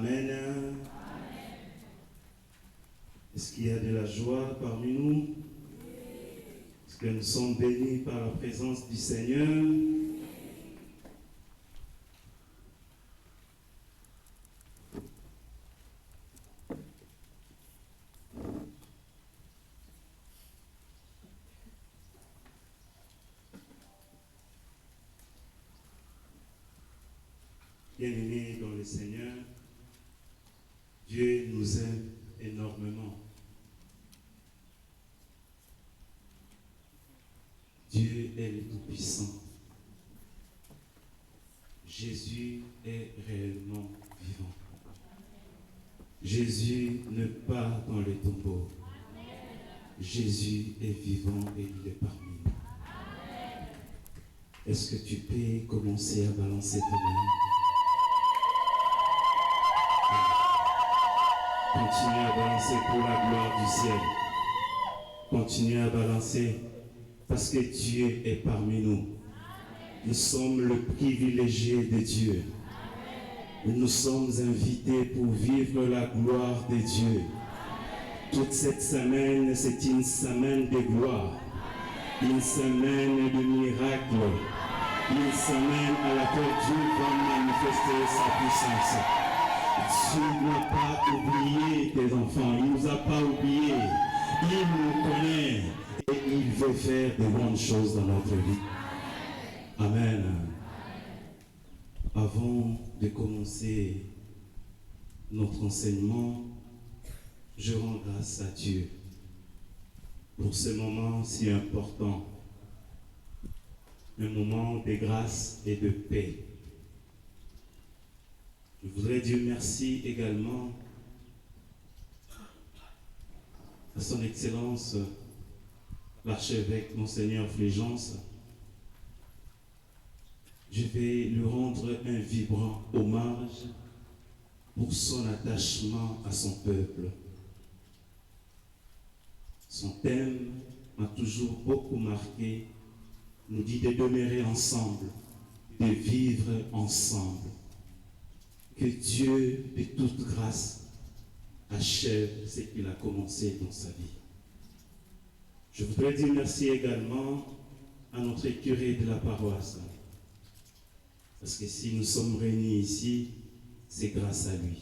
Amen. Est-ce qu'il y a de la joie parmi nous? Est-ce que nous sommes bénis par la présence du Seigneur? Bien-aimés dans le Seigneur, Dieu nous aime énormément. Dieu est le Tout-Puissant. Jésus est réellement vivant. Jésus n'est pas dans le tombeau. Jésus est vivant et il est parmi nous. Est-ce que tu peux commencer à balancer ta main? Continue à balancer pour la gloire du ciel. Continue à balancer parce que Dieu est parmi nous. Nous sommes le privilégié de Dieu. Nous sommes invités pour vivre la gloire de Dieu. Toute cette semaine, c'est une semaine de gloire. Une semaine de miracles. Une semaine à laquelle Dieu va manifester sa puissance. Dieu n'a pas oublié tes enfants, il ne nous a pas oubliés, il nous connaît et il veut faire de bonnes choses dans notre vie. Amen. Avant de commencer notre enseignement, je rends grâce à Dieu pour ce moment si important, un moment de grâce et de paix. Je voudrais dire merci également à son Excellence l'archevêque Monseigneur Fulgence. Je vais lui rendre un vibrant hommage pour son attachement à son peuple. Son thème m'a toujours beaucoup marqué, nous dit de demeurer ensemble, de vivre ensemble. Que Dieu de toute grâce achève ce qu'il a commencé dans sa vie. Je voudrais dire merci également à notre curé de la paroisse. Parce que si nous sommes réunis ici, c'est grâce à lui.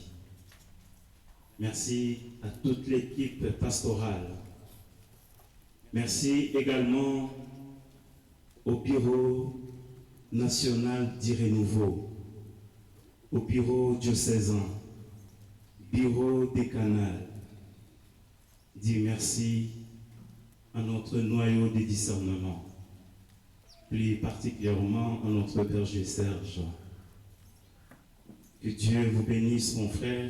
Merci à toute l'équipe pastorale. Merci également au Bureau national du renouveau, au bureau diocésain, bureau décanal. Dis merci à notre noyau de discernement, plus particulièrement à notre berger Serge. Que Dieu vous bénisse, mon frère,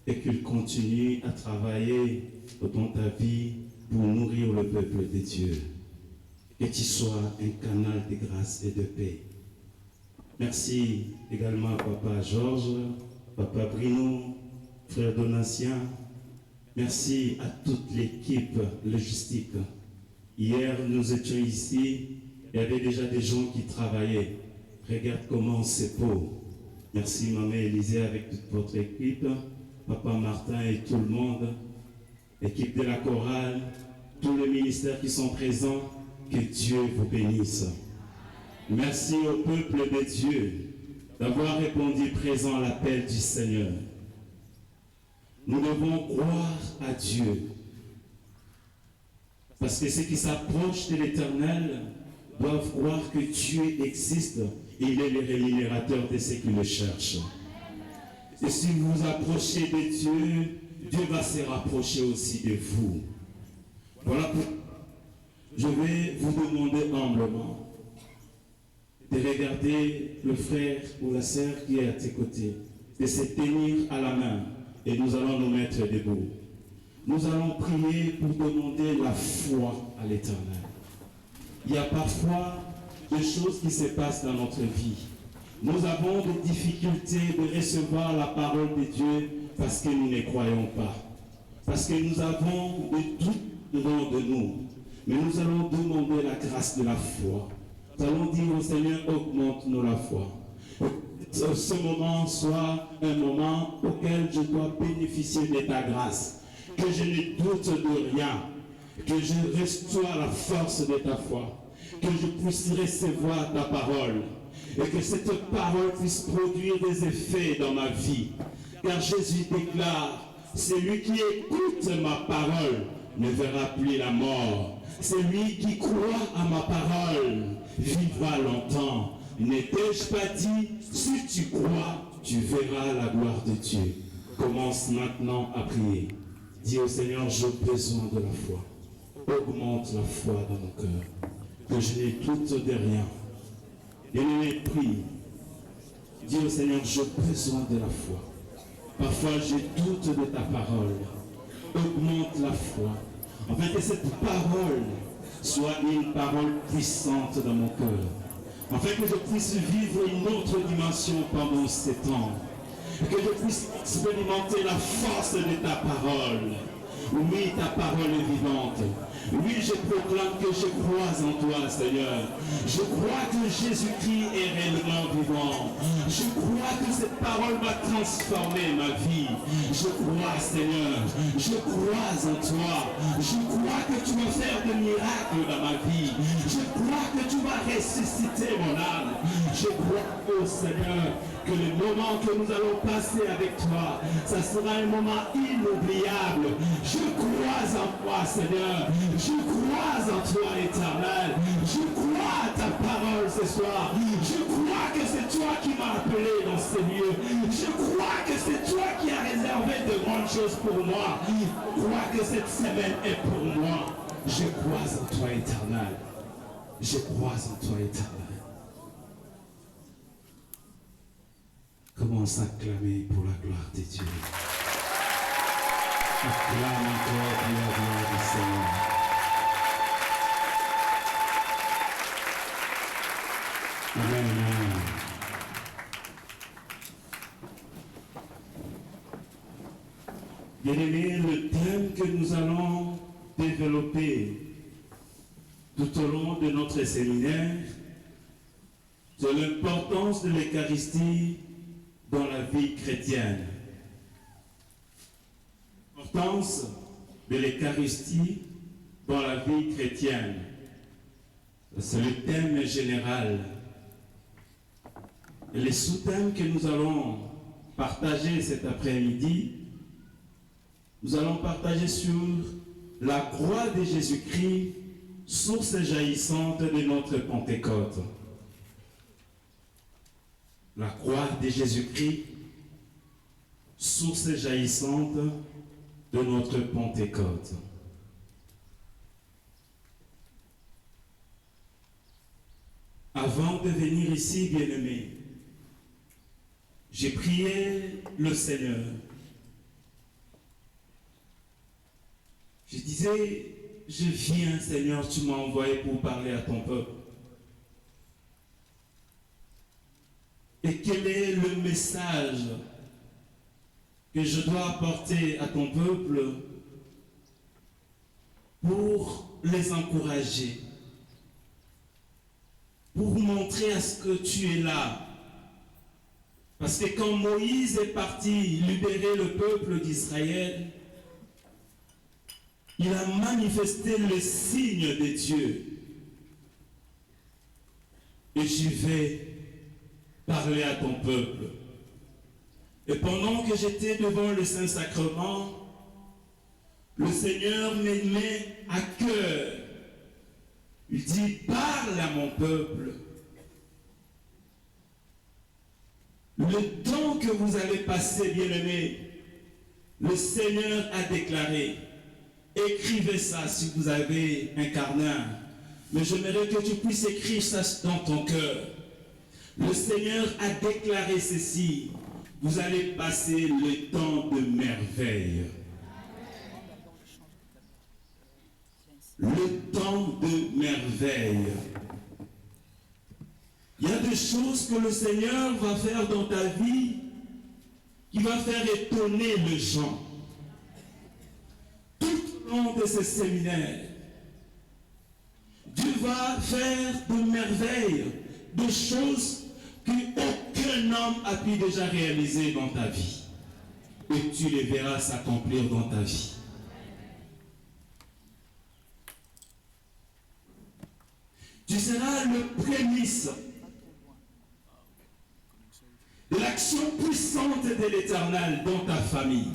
et qu'il continue à travailler dans ta vie pour nourrir le peuple de Dieu. Que tu sois un canal de grâce et de paix. Merci également à Papa Georges, Papa Bruno, Frère Donatien. Merci à toute l'équipe logistique. Hier, nous étions ici, il y avait déjà des gens qui travaillaient. Regarde comment c'est beau. Merci Maman Élisée avec toute votre équipe, Papa Martin et tout le monde, l'équipe de la chorale, tous les ministères qui sont présents, que Dieu vous bénisse. Merci au peuple de Dieu d'avoir répondu présent à l'appel du Seigneur. Nous devons croire à Dieu. Parce que ceux qui s'approchent de l'Éternel doivent croire que Dieu existe et il est le rémunérateur de ceux qui le cherchent. Et si vous vous approchez de Dieu, Dieu va se rapprocher aussi de vous. Voilà pourquoi je vais vous demander humblement de regarder le frère ou la sœur qui est à tes côtés, de se tenir à la main et nous allons nous mettre debout. Nous allons prier pour demander la foi à l'Éternel. Il y a parfois des choses qui se passent dans notre vie. Nous avons des difficultés de recevoir la parole de Dieu parce que nous ne croyons pas. Parce que nous avons des doutes devant de nous. Mais nous allons demander la grâce de la foi. Nous allons dire au Seigneur, augmente-nous la foi. ce moment soit un moment auquel je dois bénéficier de ta grâce, que je ne doute de rien, que je reçois la force de ta foi, que je puisse recevoir ta parole et que cette parole puisse produire des effets dans ma vie. Car Jésus déclare, celui qui écoute ma parole ne verra plus la mort. Celui qui croit à ma parole vivra longtemps. N'ai-je pas dit, si tu crois, tu verras la gloire de Dieu. Commence maintenant à prier. Dis au Seigneur, j'ai besoin de la foi. Augmente la foi dans mon cœur, que je n'ai doute de rien. Bien-aimé, prie. Dis au Seigneur, j'ai besoin de la foi. Parfois, je doute de ta parole. Augmente la foi. Afin que cette parole soit une parole puissante dans mon cœur. Afin que je puisse vivre une autre dimension pendant ces temps. Que je puisse expérimenter la force de ta parole. Oui, ta parole est vivante. Oui, je proclame que je crois en toi, Seigneur. Je crois que Jésus-Christ est réellement vivant. Je crois que cette parole va transformer ma vie. Je crois, Seigneur. Je crois en toi. Je crois que tu vas faire des miracles dans ma vie. Je crois que tu vas ressusciter mon âme. Je crois, oh Seigneur, que le moment que nous allons passer avec toi, ça sera un moment inoubliable. Je crois en toi, Seigneur. Je crois en toi, Éternel. Je crois à ta parole ce soir. Je crois que c'est toi qui m'as appelé dans ces lieux. Je crois que c'est toi qui as réservé de grandes choses pour moi. Je crois que cette semaine est pour moi. Je crois en toi, Éternel. Je crois en toi, Éternel. Commence à clamer pour la gloire de Dieu. Acclame encore pour la gloire du Seigneur. Amen. Bien-aimés, le thème que nous allons développer tout au long de notre séminaire, c'est l'importance de l'Eucharistie dans la vie chrétienne. L'importance de l'Eucharistie dans la vie chrétienne. C'est le thème général. Et les sous-thèmes que nous allons partager cet après-midi, nous allons partager sur la croix de Jésus-Christ, source jaillissante de notre Pentecôte. La croix de Jésus-Christ, source jaillissante de notre Pentecôte. Avant de venir ici, bien-aimés, j'ai prié le Seigneur. Je disais, je viens, Seigneur, tu m'as envoyé pour parler à ton peuple. Et quel est le message que je dois apporter à ton peuple pour les encourager, pour montrer à ce que tu es là. Parce que quand Moïse est parti libérer le peuple d'Israël, il a manifesté le signe de Dieu. Et je vais parler à ton peuple. Et pendant que j'étais devant le Saint-Sacrement, le Seigneur me met à cœur. Il dit, parle à mon peuple. Le temps que vous allez passer, bien-aimés, le Seigneur a déclaré, écrivez ça si vous avez un carnet, mais j'aimerais que tu puisses écrire ça dans ton cœur. Le Seigneur a déclaré ceci, vous allez passer le temps de merveille. Le temps de merveille. Il y a des choses que le Seigneur va faire dans ta vie qui va faire étonner les gens. Tout au long de ce séminaire, Dieu va faire de merveilles, de choses qu'aucun qu'un homme a pu déjà réaliser dans ta vie. Et tu les verras s'accomplir dans ta vie. Tu seras le prémisse de l'action puissante de l'Éternel dans ta famille.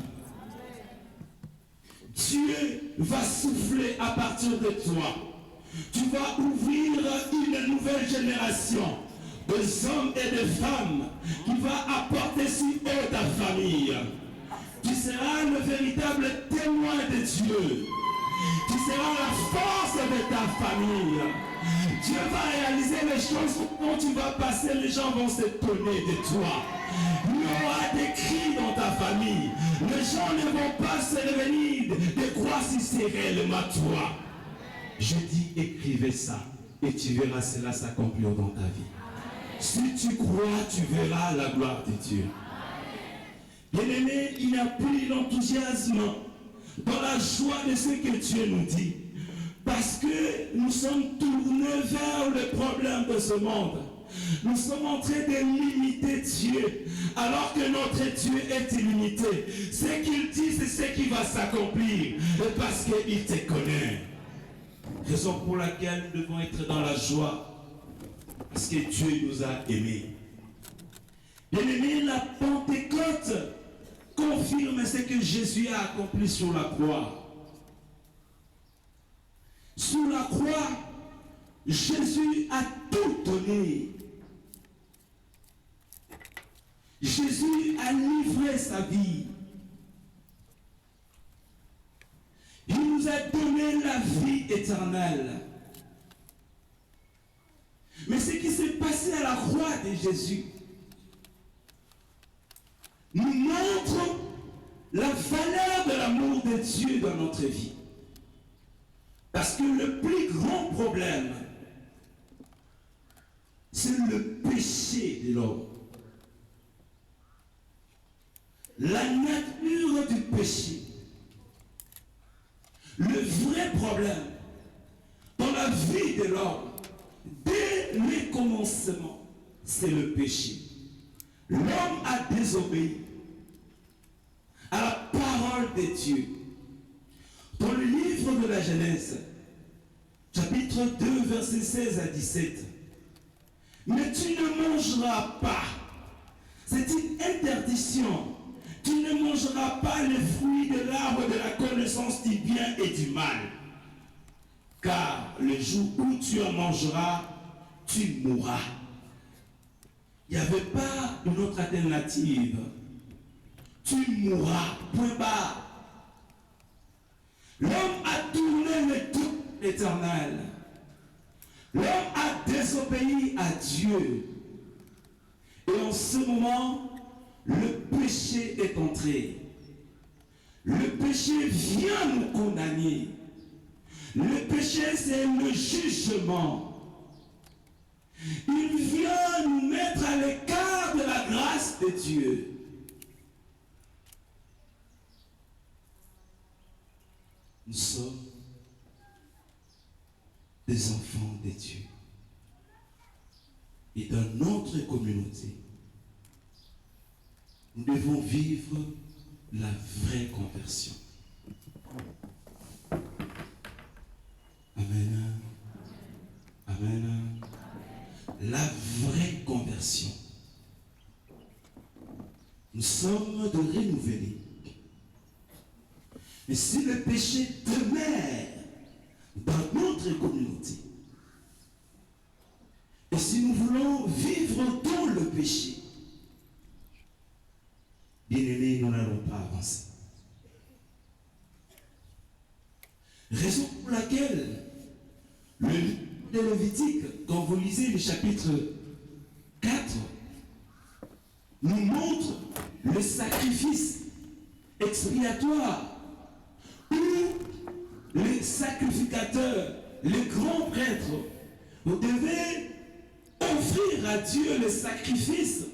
Dieu va souffler à partir de toi. Tu vas ouvrir une nouvelle génération des hommes et des femmes qui va apporter si haut ta famille. Tu seras le véritable témoin de Dieu. Tu seras la force de ta famille. Dieu va réaliser les choses dont tu vas passer. Les gens vont s'étonner de toi. Il y aura des cris dans ta famille. Les gens ne vont pas se réveiller de croire si c'est réellement toi. Je dis, écrivez ça et tu verras cela s'accomplir dans ta vie. Si tu crois, tu verras la gloire de Dieu. Bien-aimé, il n'y a plus l'enthousiasme dans la joie de ce que Dieu nous dit. Parce que nous sommes tournés vers le problème de ce monde. Nous sommes en train de limiter Dieu, alors que notre Dieu est illimité. Ce qu'il dit, c'est ce qui va s'accomplir, parce qu'il te connaît. Raison pour laquelle nous devons être dans la joie, parce que Dieu nous a aimés. Bien-aimé, la Pentecôte confirme ce que Jésus a accompli sur la croix. Sur la croix, Jésus a tout donné. Jésus a livré sa vie. Il nous a donné la vie éternelle. Mais ce qui s'est passé à la croix de Jésus nous montre la valeur de l'amour de Dieu dans notre vie. Parce que le plus grand problème, c'est le péché de l'homme. La nature du péché. Le vrai problème dans la vie de l'homme, dès le commencement, c'est le péché. L'homme a désobéi à la parole de Dieu. Dans le livre de la Genèse, chapitre 2, versets 16 à 17, mais tu ne mangeras pas, c'est une interdiction, tu ne mangeras pas les fruits de l'arbre de la connaissance du bien et du mal, car le jour où tu en mangeras, tu mourras. Il n'y avait pas une autre alternative. Tu mourras, point barre. L'homme a tourné le dos éternel. L'homme a désobéi à Dieu. Et en ce moment, le péché est entré. Le péché vient nous condamner. Le péché, c'est le jugement. Il vient nous mettre à l'écart de la grâce de Dieu. Nous sommes des enfants de Dieu. Et dans notre communauté, nous devons vivre la vraie conversion. Amen. Amen. La vraie conversion. Nous sommes de renouveler. Mais si le péché demeure dans notre communauté, et si nous voulons vivre dans le péché, bien-aimés, nous n'allons pas avancer. Raison pour laquelle le livre de Lévitique, quand vous lisez le chapitre 4, nous montre le sacrifice expiatoire où les sacrificateurs, les grands prêtres, devaient offrir à Dieu le sacrifice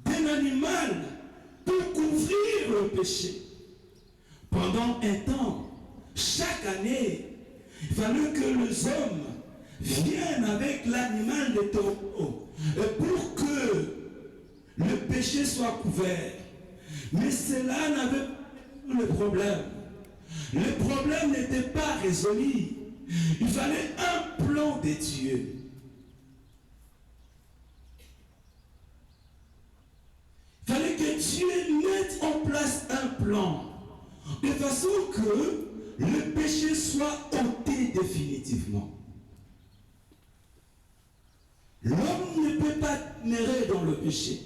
d'un animal pour couvrir le péché. Pendant un temps, chaque année, il fallait que les hommes viennent avec l'animal de taureau pour que le péché soit couvert. Mais cela n'avait pas le problème. Le problème n'était pas résolu. Il fallait un plan de Dieu. Il fallait que Dieu mette en place un plan de façon que le péché soit ôté définitivement. L'homme ne peut pas demeurer dans le péché.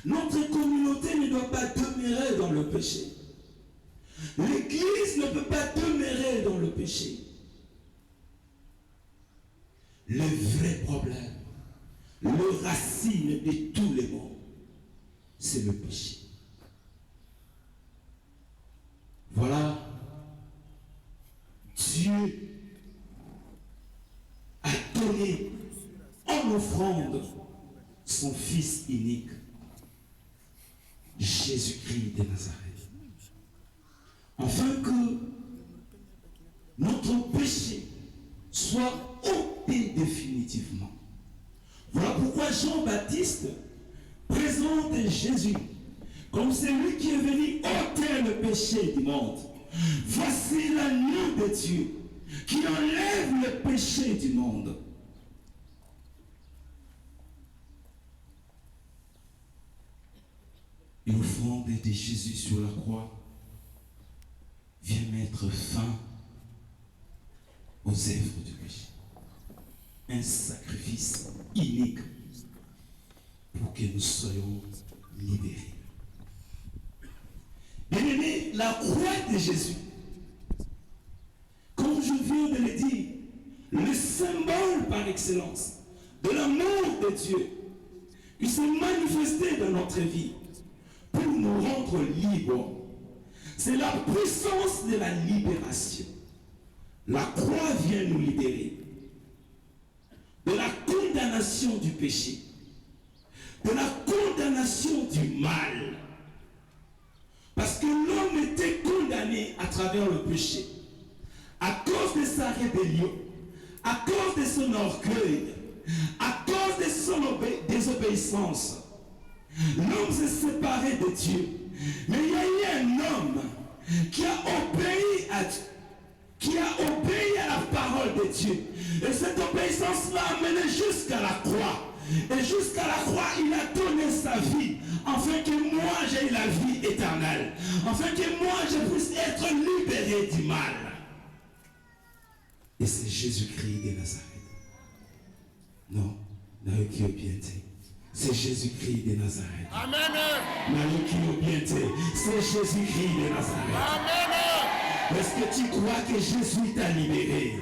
Notre communauté ne doit pas demeurer dans le péché. L'Église ne peut pas demeurer dans le péché. Le vrai problème, le racine de tous les maux, c'est le péché. Voilà, Dieu a donné en offrande son Fils unique, Jésus-Christ de Nazareth, afin que notre péché soit ôté définitivement. Voilà pourquoi Jean-Baptiste présente Jésus comme celui qui est venu ôter le péché du monde. Voici l'agneau de Dieu qui enlève le péché du monde. Et l'offrande de Jésus sur la croix vient mettre fin aux œuvres du péché. Un sacrifice unique pour que nous soyons libérés. Bien-aimé, la croix de Jésus, comme je viens de le dire, le symbole par excellence de l'amour de Dieu qui s'est manifesté dans notre vie pour nous rendre libres. C'est la puissance de la libération. La croix vient nous libérer de la condamnation du péché, de la condamnation du mal. Parce que l'homme était condamné à travers le péché, à cause de sa rébellion, à cause de son orgueil, à cause de son désobéissance. L'homme s'est séparé de Dieu. Mais il y a eu un homme qui a obéi à Dieu, qui a obéi à la parole de Dieu. Et cette obéissance l'a amené jusqu'à la croix. Et jusqu'à la croix, il a donné sa vie, afin que moi j'aie la vie éternelle, afin que moi je puisse être libéré du mal. Et c'est Jésus-Christ de Nazareth. Non, c'est Jésus-Christ de Nazareth. Amen. C'est Jésus-Christ de Nazareth. Amen. Est-ce que tu crois que Jésus t'a libéré?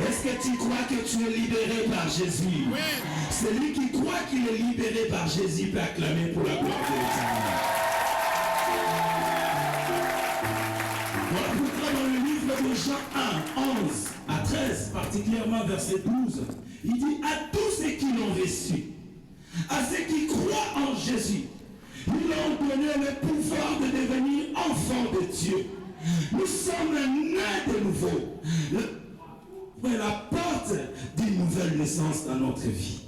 Est-ce que tu crois que tu es libéré par Jésus? Oui. Celui qui croit qu'il est libéré par Jésus peut acclamer pour la gloire de l'Éternel. Voilà pourquoi dans le livre de Jean 1, 11 à 13, particulièrement verset 12, il dit à tous ceux qui l'ont reçu, à ceux qui croient en Jésus, ils ont donné le pouvoir de devenir enfants de Dieu. Nous sommes nés de nouveau. C'est la porte d'une nouvelle naissance dans notre vie.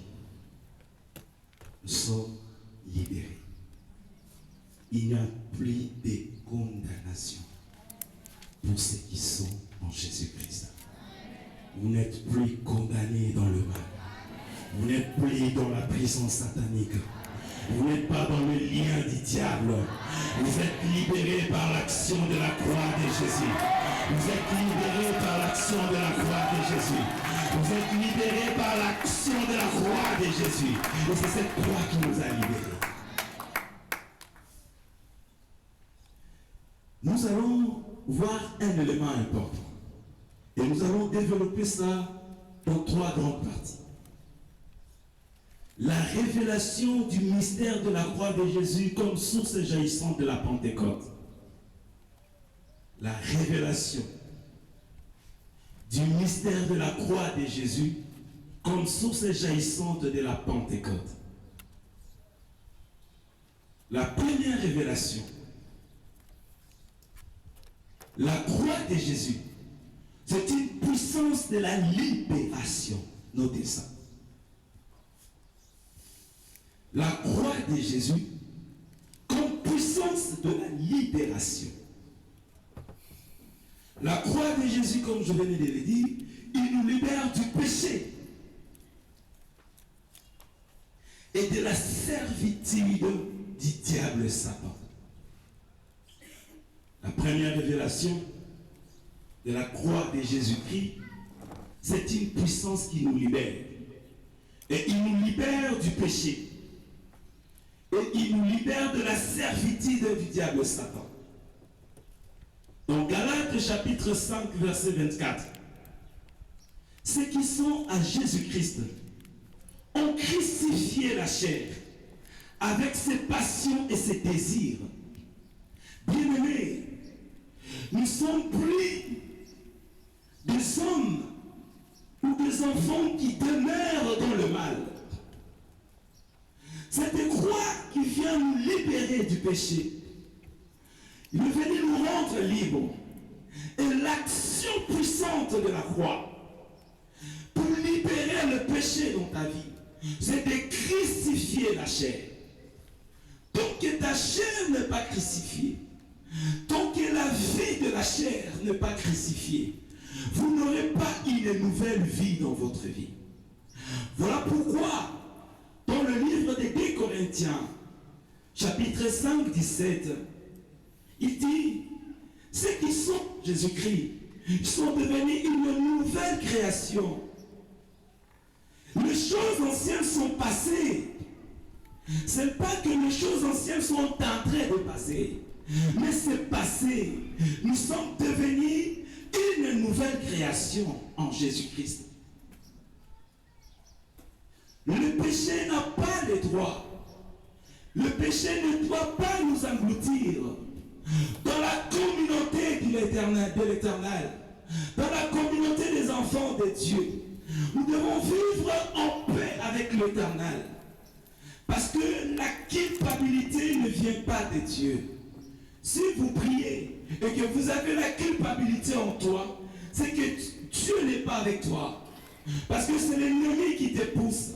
Nous sommes libérés. Il n'y a plus de condamnation pour ceux qui sont en Jésus-Christ. Vous n'êtes plus condamnés dans le mal. Vous n'êtes plus dans la prison satanique. Vous n'êtes pas dans le lien du diable. Vous êtes libérés par l'action de la croix de Jésus. Vous êtes libérés par l'action de la croix de Jésus. Vous êtes libérés par l'action de la croix de Jésus. Et c'est cette croix qui nous a libérés. Nous allons voir un élément important. Et nous allons développer ça dans 3 grandes parties. La révélation du mystère de la croix de Jésus comme source jaillissante de la Pentecôte. La révélation du mystère de la croix de Jésus comme source jaillissante de la Pentecôte. La première révélation, la croix de Jésus C'est une puissance de la libération. Notez ça. La croix de Jésus comme puissance de la libération. La croix de Jésus, comme je venais de le dire, il nous libère du péché et de la servitude du diable Satan. La première révélation de la croix de Jésus-Christ, c'est une puissance qui nous libère. Et il nous libère du péché. Et il nous libère de la servitude du diable Satan. Dans Galates chapitre 5, verset 24, ceux qui sont à Jésus-Christ ont crucifié la chair avec ses passions et ses désirs. Bien-aimés, nous ne sommes plus des hommes ou des enfants qui demeurent dans le mal. Cette croix qui vient nous libérer du péché. Il est venu nous rendre libres. Et l'action puissante de la croix pour libérer le péché dans ta vie, c'est de crucifier la chair. Tant que ta chair n'est pas crucifiée, tant que la vie de la chair n'est pas crucifiée, vous n'aurez pas une nouvelle vie dans votre vie. Voilà pourquoi, dans le livre des 2 Corinthiens, chapitre 5, 17, il dit, ceux qui sont Jésus-Christ, ils sont devenus une nouvelle création. Les choses anciennes sont passées. Ce n'est pas que les choses anciennes sont en train de passer, mais c'est passé. Nous sommes devenus une nouvelle création en Jésus-Christ. Le péché n'a pas le droit. Le péché ne doit pas nous engloutir. Dans la communauté de l'Éternel, dans la communauté des enfants de Dieu, nous devons vivre en paix avec l'Éternel. Parce que la culpabilité ne vient pas de Dieu. Si vous priez et que vous avez la culpabilité en toi, c'est que Dieu n'est pas avec toi. Parce que c'est l'ennemi qui te pousse.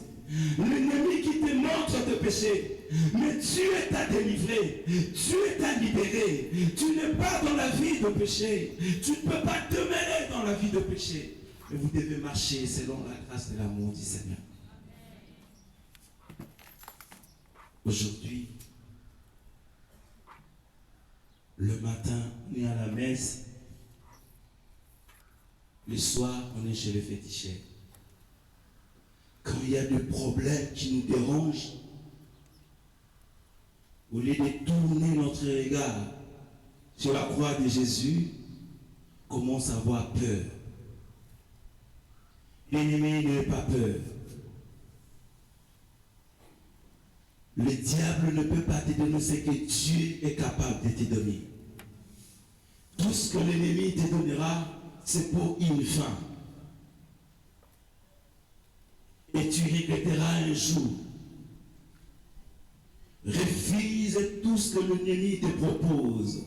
L'ennemi qui te montre de péché. Mais Dieu t'a délivré. Dieu t'a libéré. Tu n'es pas dans la vie de péché. Tu ne peux pas demeurer dans la vie de péché. Mais vous devez marcher selon la grâce et l'amour du Seigneur. Aujourd'hui, le matin, on est à la messe. Le soir, on est chez le féticheur. Quand il y a des problèmes qui nous dérangent, au lieu de tourner notre regard sur la croix de Jésus, on commence à avoir peur. L'ennemi n'a pas peur. Le diable ne peut pas te donner ce que Dieu est capable de te donner. Tout ce que l'ennemi te donnera, c'est pour une fin. Et tu regretteras un jour. Refuse tout ce que l'ennemi te propose.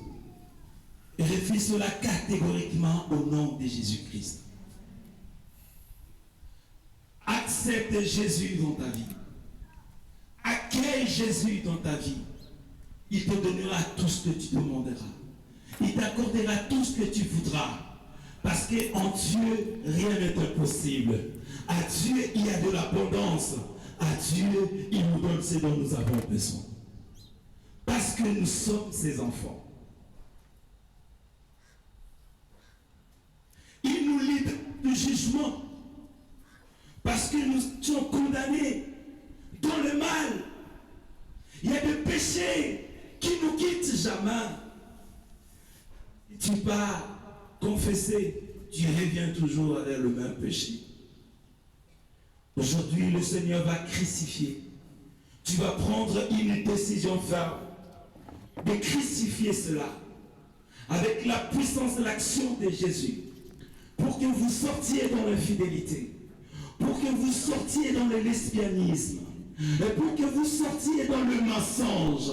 Et refuse cela catégoriquement au nom de Jésus-Christ. Accepte Jésus dans ta vie. Accueille Jésus dans ta vie. Il te donnera tout ce que tu demanderas. Il t'accordera tout ce que tu voudras. Parce qu'en Dieu, rien n'est impossible. À Dieu, il y a de l'abondance. À Dieu, il nous donne ce dont nous avons besoin. Parce que nous sommes ses enfants. Il nous libère du jugement. Parce que nous sommes condamnés dans le mal. Il y a des péchés qui ne nous quittent jamais. Tu vas confesser, tu reviens toujours avec le même péché. Aujourd'hui, le Seigneur va crucifier. Tu vas prendre une décision ferme de crucifier cela avec la puissance de l'action de Jésus pour que vous sortiez dans l'infidélité, pour que vous sortiez dans le lesbianisme, et pour que vous sortiez dans le mensonge,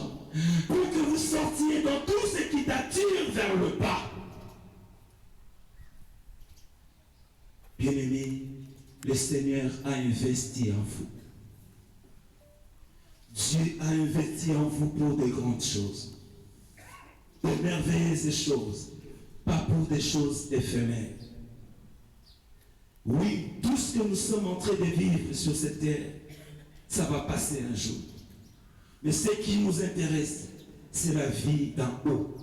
pour que vous sortiez dans tout ce qui t'attire vers le bas. le Seigneur a investi en vous. Dieu a investi en vous pour de grandes choses, de merveilleuses choses, pas pour des choses éphémères. Oui, tout ce que nous sommes en train de vivre sur cette terre, ça va passer un jour. Mais ce qui nous intéresse, c'est la vie d'en haut.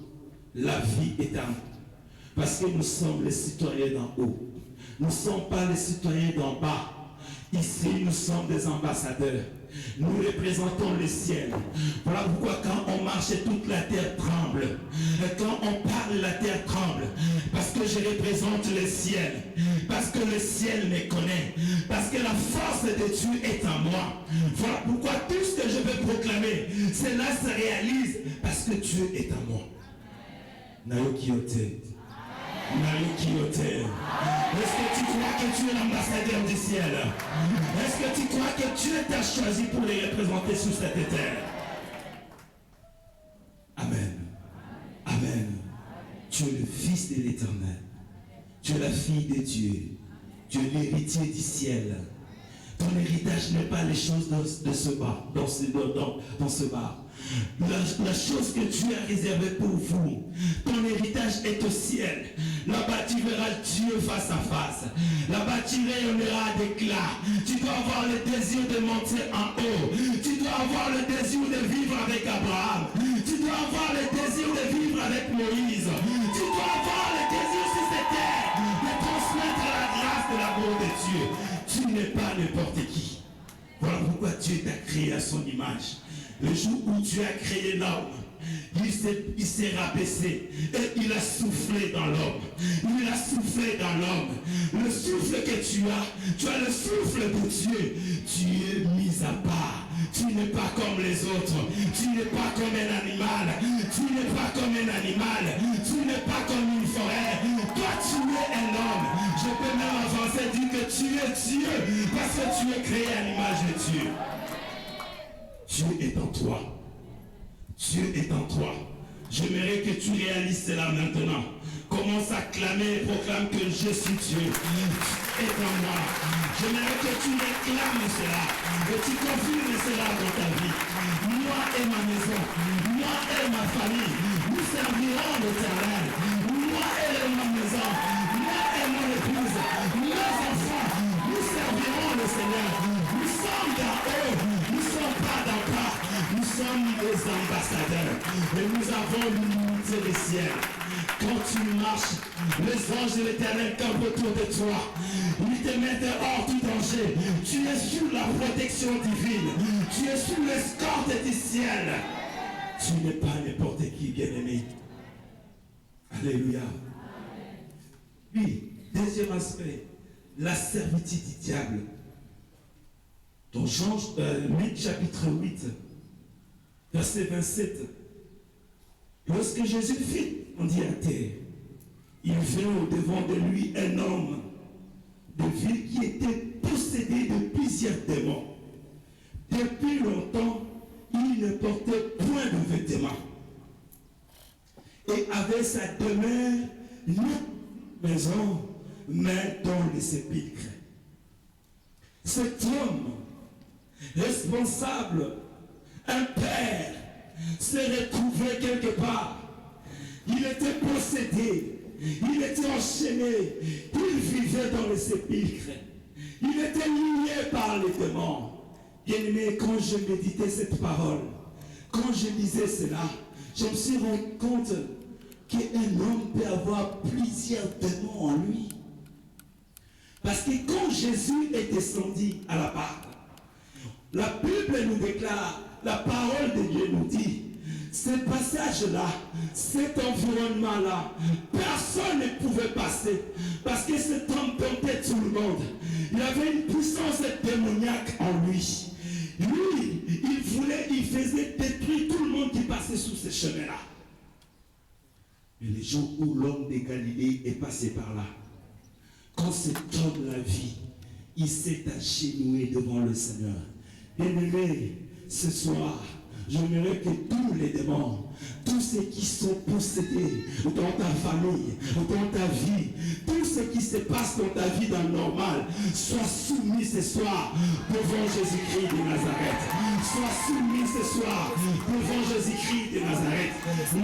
La vie est en haut. Parce que nous sommes les citoyens d'en haut. Nous ne sommes pas les citoyens d'en bas. Ici, nous sommes des ambassadeurs. Nous représentons le ciel. Voilà pourquoi quand on marche, toute la terre tremble. Et quand on parle, la terre tremble. Parce que je représente le ciel. Parce que le ciel me connaît. Parce que la force de Dieu est en moi. Voilà pourquoi tout ce que je veux proclamer, cela se réalise parce que Dieu est en moi. Nayokiyote. Nayokiyote. Est-ce que tu crois que tu es l'ambassadeur du ciel? Est-ce que tu crois que Dieu t'a choisi pour les représenter sur cette terre? Amen. Amen. Tu es le Fils de l'Éternel. Tu es la fille de Dieu. Tu es l'héritier du ciel. Ton héritage n'est pas les choses de ce bas, dans ce bas. La chose que Dieu a réservée pour vous, ton héritage est au ciel. Là-bas, tu verras Dieu face à face. Là-bas, tu rayonneras d'éclat. Tu dois avoir le désir de monter en haut. Tu dois avoir le désir de vivre avec Abraham. Tu dois avoir le désir de vivre avec Moïse. Tu dois avoir le désir sur cette terre de transmettre la grâce de l'amour de Dieu. Tu n'es pas n'importe qui. Voilà pourquoi Dieu t'a créé à son image. Le jour où Dieu a créé l'homme, il s'est rabaissé et il a soufflé dans l'homme. Il a soufflé dans l'homme. Le souffle que tu as le souffle de Dieu. Tu es mis à part. Tu n'es pas comme les autres. Tu n'es pas comme un animal. Tu n'es pas comme un animal. Tu n'es pas comme une forêt. Toi, tu es un homme. Je peux même avancer et dire que tu es Dieu parce que tu es créé à l'image de Dieu. Dieu est en toi. Dieu est en toi. J'aimerais que tu réalises cela maintenant. Commence à clamer et proclame que je suis Dieu. Tu es en moi. J'aimerais que tu réclames cela. Que tu confirmes cela dans ta vie. Moi et ma maison. Moi et ma famille. Nous servirons l'Éternel. Moi et ma maison. Moi et mon épouse. Nos enfants. Nous servirons le Seigneur. Nous sommes d'en haut. Nous ne sommes pas d'en bas. Nous sommes des ambassadeurs. Et nous avons l'unité des ciels. Quand tu marches, les anges de l'Éternel campent autour de toi. Ils te mettent hors tout danger. Tu es sous la protection divine. Tu es sous l'escorte du ciel. Tu n'es pas n'importe qui, bien-aimé. Alléluia. Oui, deuxième aspect, la servitude du diable. Dans Jean 8, chapitre 8, verset 27, lorsque Jésus fit on dit à terre, il vint au-devant de lui un homme de ville qui était possédé de plusieurs démons. Depuis longtemps, il ne portait point de vêtements et avait sa demeure non maison, mais dans les sépulcres. Cet homme, responsable, un père, s'est retrouvé quelque part. Il était possédé, il était enchaîné, il vivait dans les sépulcres, il était lié par les démons. Bien-aimé, quand je méditais cette parole, quand je lisais cela, je me suis rendu compte qu'un homme peut avoir plusieurs démons en lui. Parce que quand Jésus est descendu à la barque, la Bible nous déclare, la parole de Dieu nous dit, ce passage-là, cet environnement-là, personne ne pouvait passer. Parce que cet homme tentait tout le monde. Il avait une puissance démoniaque en lui. Lui, il faisait détruire tout le monde qui passait sous ce chemin-là. Mais les jours où l'homme de Galilée est passé par là, quand cet homme l'a vu, il s'est agenouillé devant le Seigneur. Bien-aimé, ce soir, j'aimerais que tous les démons tous ceux qui sont possédés dans ta famille, dans ta vie, tout ce qui se passe dans ta vie dans le normal, sois soumis ce soir devant Jésus-Christ de Nazareth. Sois soumis ce soir devant Jésus-Christ de Nazareth. Je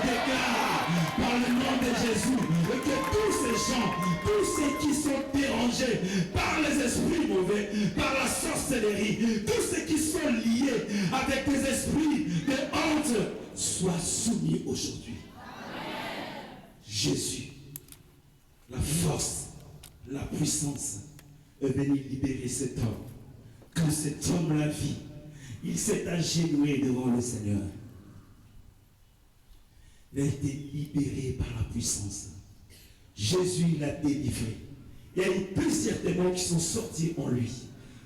déclare par le nom de Jésus que tous ces gens, tous ceux qui sont dérangés par les esprits mauvais, par la sorcellerie, tous ceux qui sont liés avec des esprits de honte, soient soumis aujourd'hui. Jésus, la force, la puissance est venu libérer cet homme. Quand cet homme l'a vu, il s'est agenouillé devant le Seigneur. Il a été libéré par la puissance. Jésus l'a délivré. Il y a eu plus certainement qui sont sortis en lui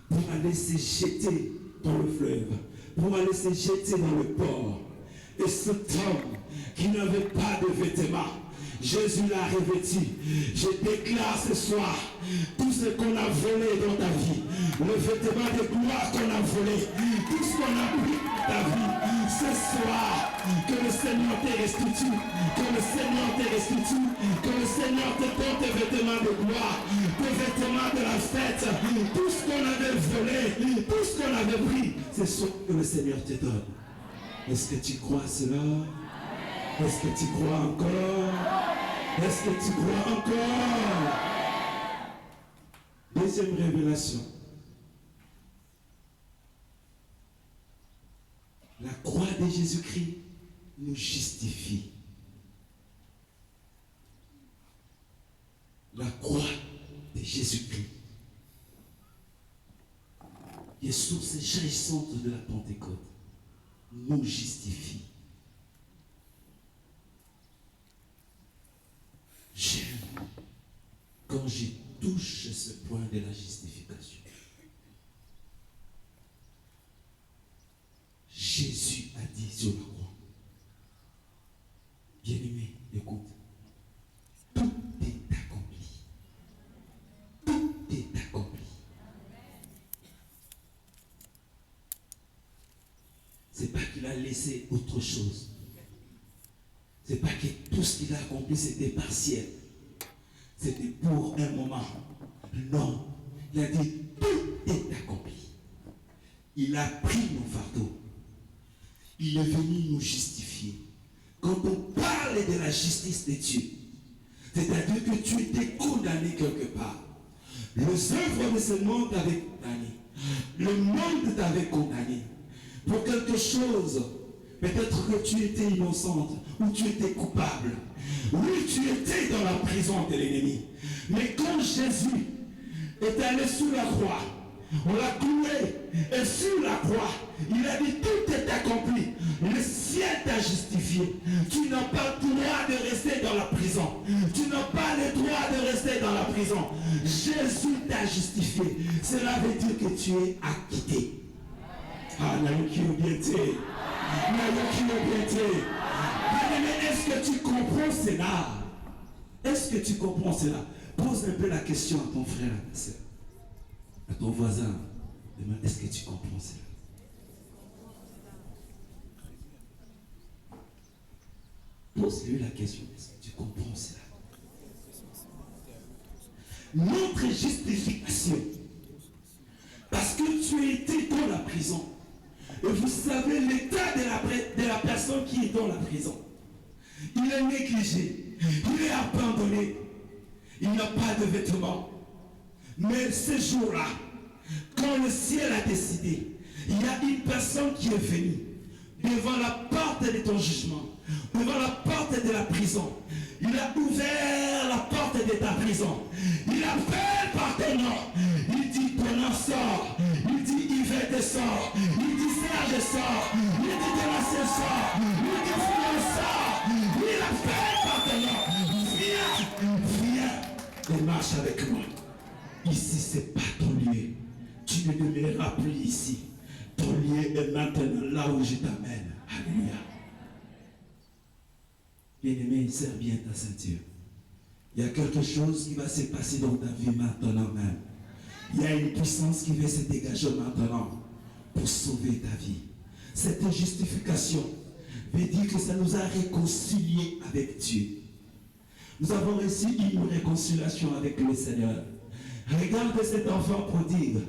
pour aller se jeter dans le fleuve, pour aller se jeter dans le port. Et cet homme qui n'avait pas de vêtements, Jésus l'a revêtu. Je déclare ce soir, tout ce qu'on a volé dans ta vie, le vêtement de gloire qu'on a volé, tout ce qu'on a pris dans ta vie, ce soir, que le Seigneur te restitue, que le Seigneur te restitue, que le Seigneur te donne tes vêtements de gloire, tes vêtements de la fête, tout ce qu'on avait volé, tout ce qu'on avait pris, c'est ce que le Seigneur te donne. Est-ce que tu crois cela? Est-ce que tu crois encore? Est-ce que tu crois encore? Deuxième révélation. La croix de Jésus-Christ nous justifie. La croix de Jésus-Christ. Les sources jaillissantes de la Pentecôte nous justifie. J'aime quand je touche ce point de la justification. Jésus a dit sur la croix, bien-aimé, écoute, tout est accompli. Tout est accompli. C'est pas qu'il a laissé autre chose. C'est pas que tout ce qu'il a accompli c'était partiel. C'était pour un moment. Non. Il a dit tout est accompli. Il a pris nos fardeaux. Il est venu nous justifier. Quand on parle de la justice de Dieu, c'est-à-dire que tu étais condamné quelque part. Les œuvres de ce monde t'avaient condamné. Le monde t'avait condamné. Pour quelque chose, peut-être que tu étais innocente ou tu étais coupable. Oui, tu étais dans la prison de l'ennemi. Mais quand Jésus est allé sous la croix, on l'a cloué, et sur la croix, il a dit tout est accompli. Le ciel t'a justifié. Tu n'as pas le droit de rester dans la prison. Tu n'as pas le droit de rester dans la prison. Jésus t'a justifié. Cela veut dire que tu es acquitté. Ah, qui est bien été. Est-ce que tu comprends cela? Est-ce que tu comprends cela? Pose un peu la question à ton frère, à ta soeur, à ton voisin. Demande, est-ce que tu comprends cela? Pose-lui la question, est-ce que tu comprends cela? Notre justification, parce que tu étais dans la prison, et vous savez l'état de la personne qui est dans la prison. Il est négligé, il est abandonné, il n'a pas de vêtements. Mais ce jour-là, quand le ciel a décidé, il y a une personne qui est venue devant la porte de ton jugement, devant la porte de la prison. Il a ouvert la porte de ta prison. Il appelle par ton nom. Il dit ton nom sort. Il dit Yvette sort. Il dit Serge sort. Il dit Demassé sort. Il dit Fouillon sort. Il appelle par ton nom. Viens et marche avec moi. Ici c'est pas ton lieu. Tu ne demeureras plus ici. Ton lieu est maintenant là où je t'amène. Alléluia. Bien-aimé, serre bien ta ceinture. Il y a quelque chose qui va se passer dans ta vie maintenant même. Il y a une puissance qui va se dégager maintenant pour sauver ta vie. Cette justification veut dire que ça nous a réconciliés avec Dieu. Nous avons reçu une réconciliation avec le Seigneur. Regarde cet enfant prodigue.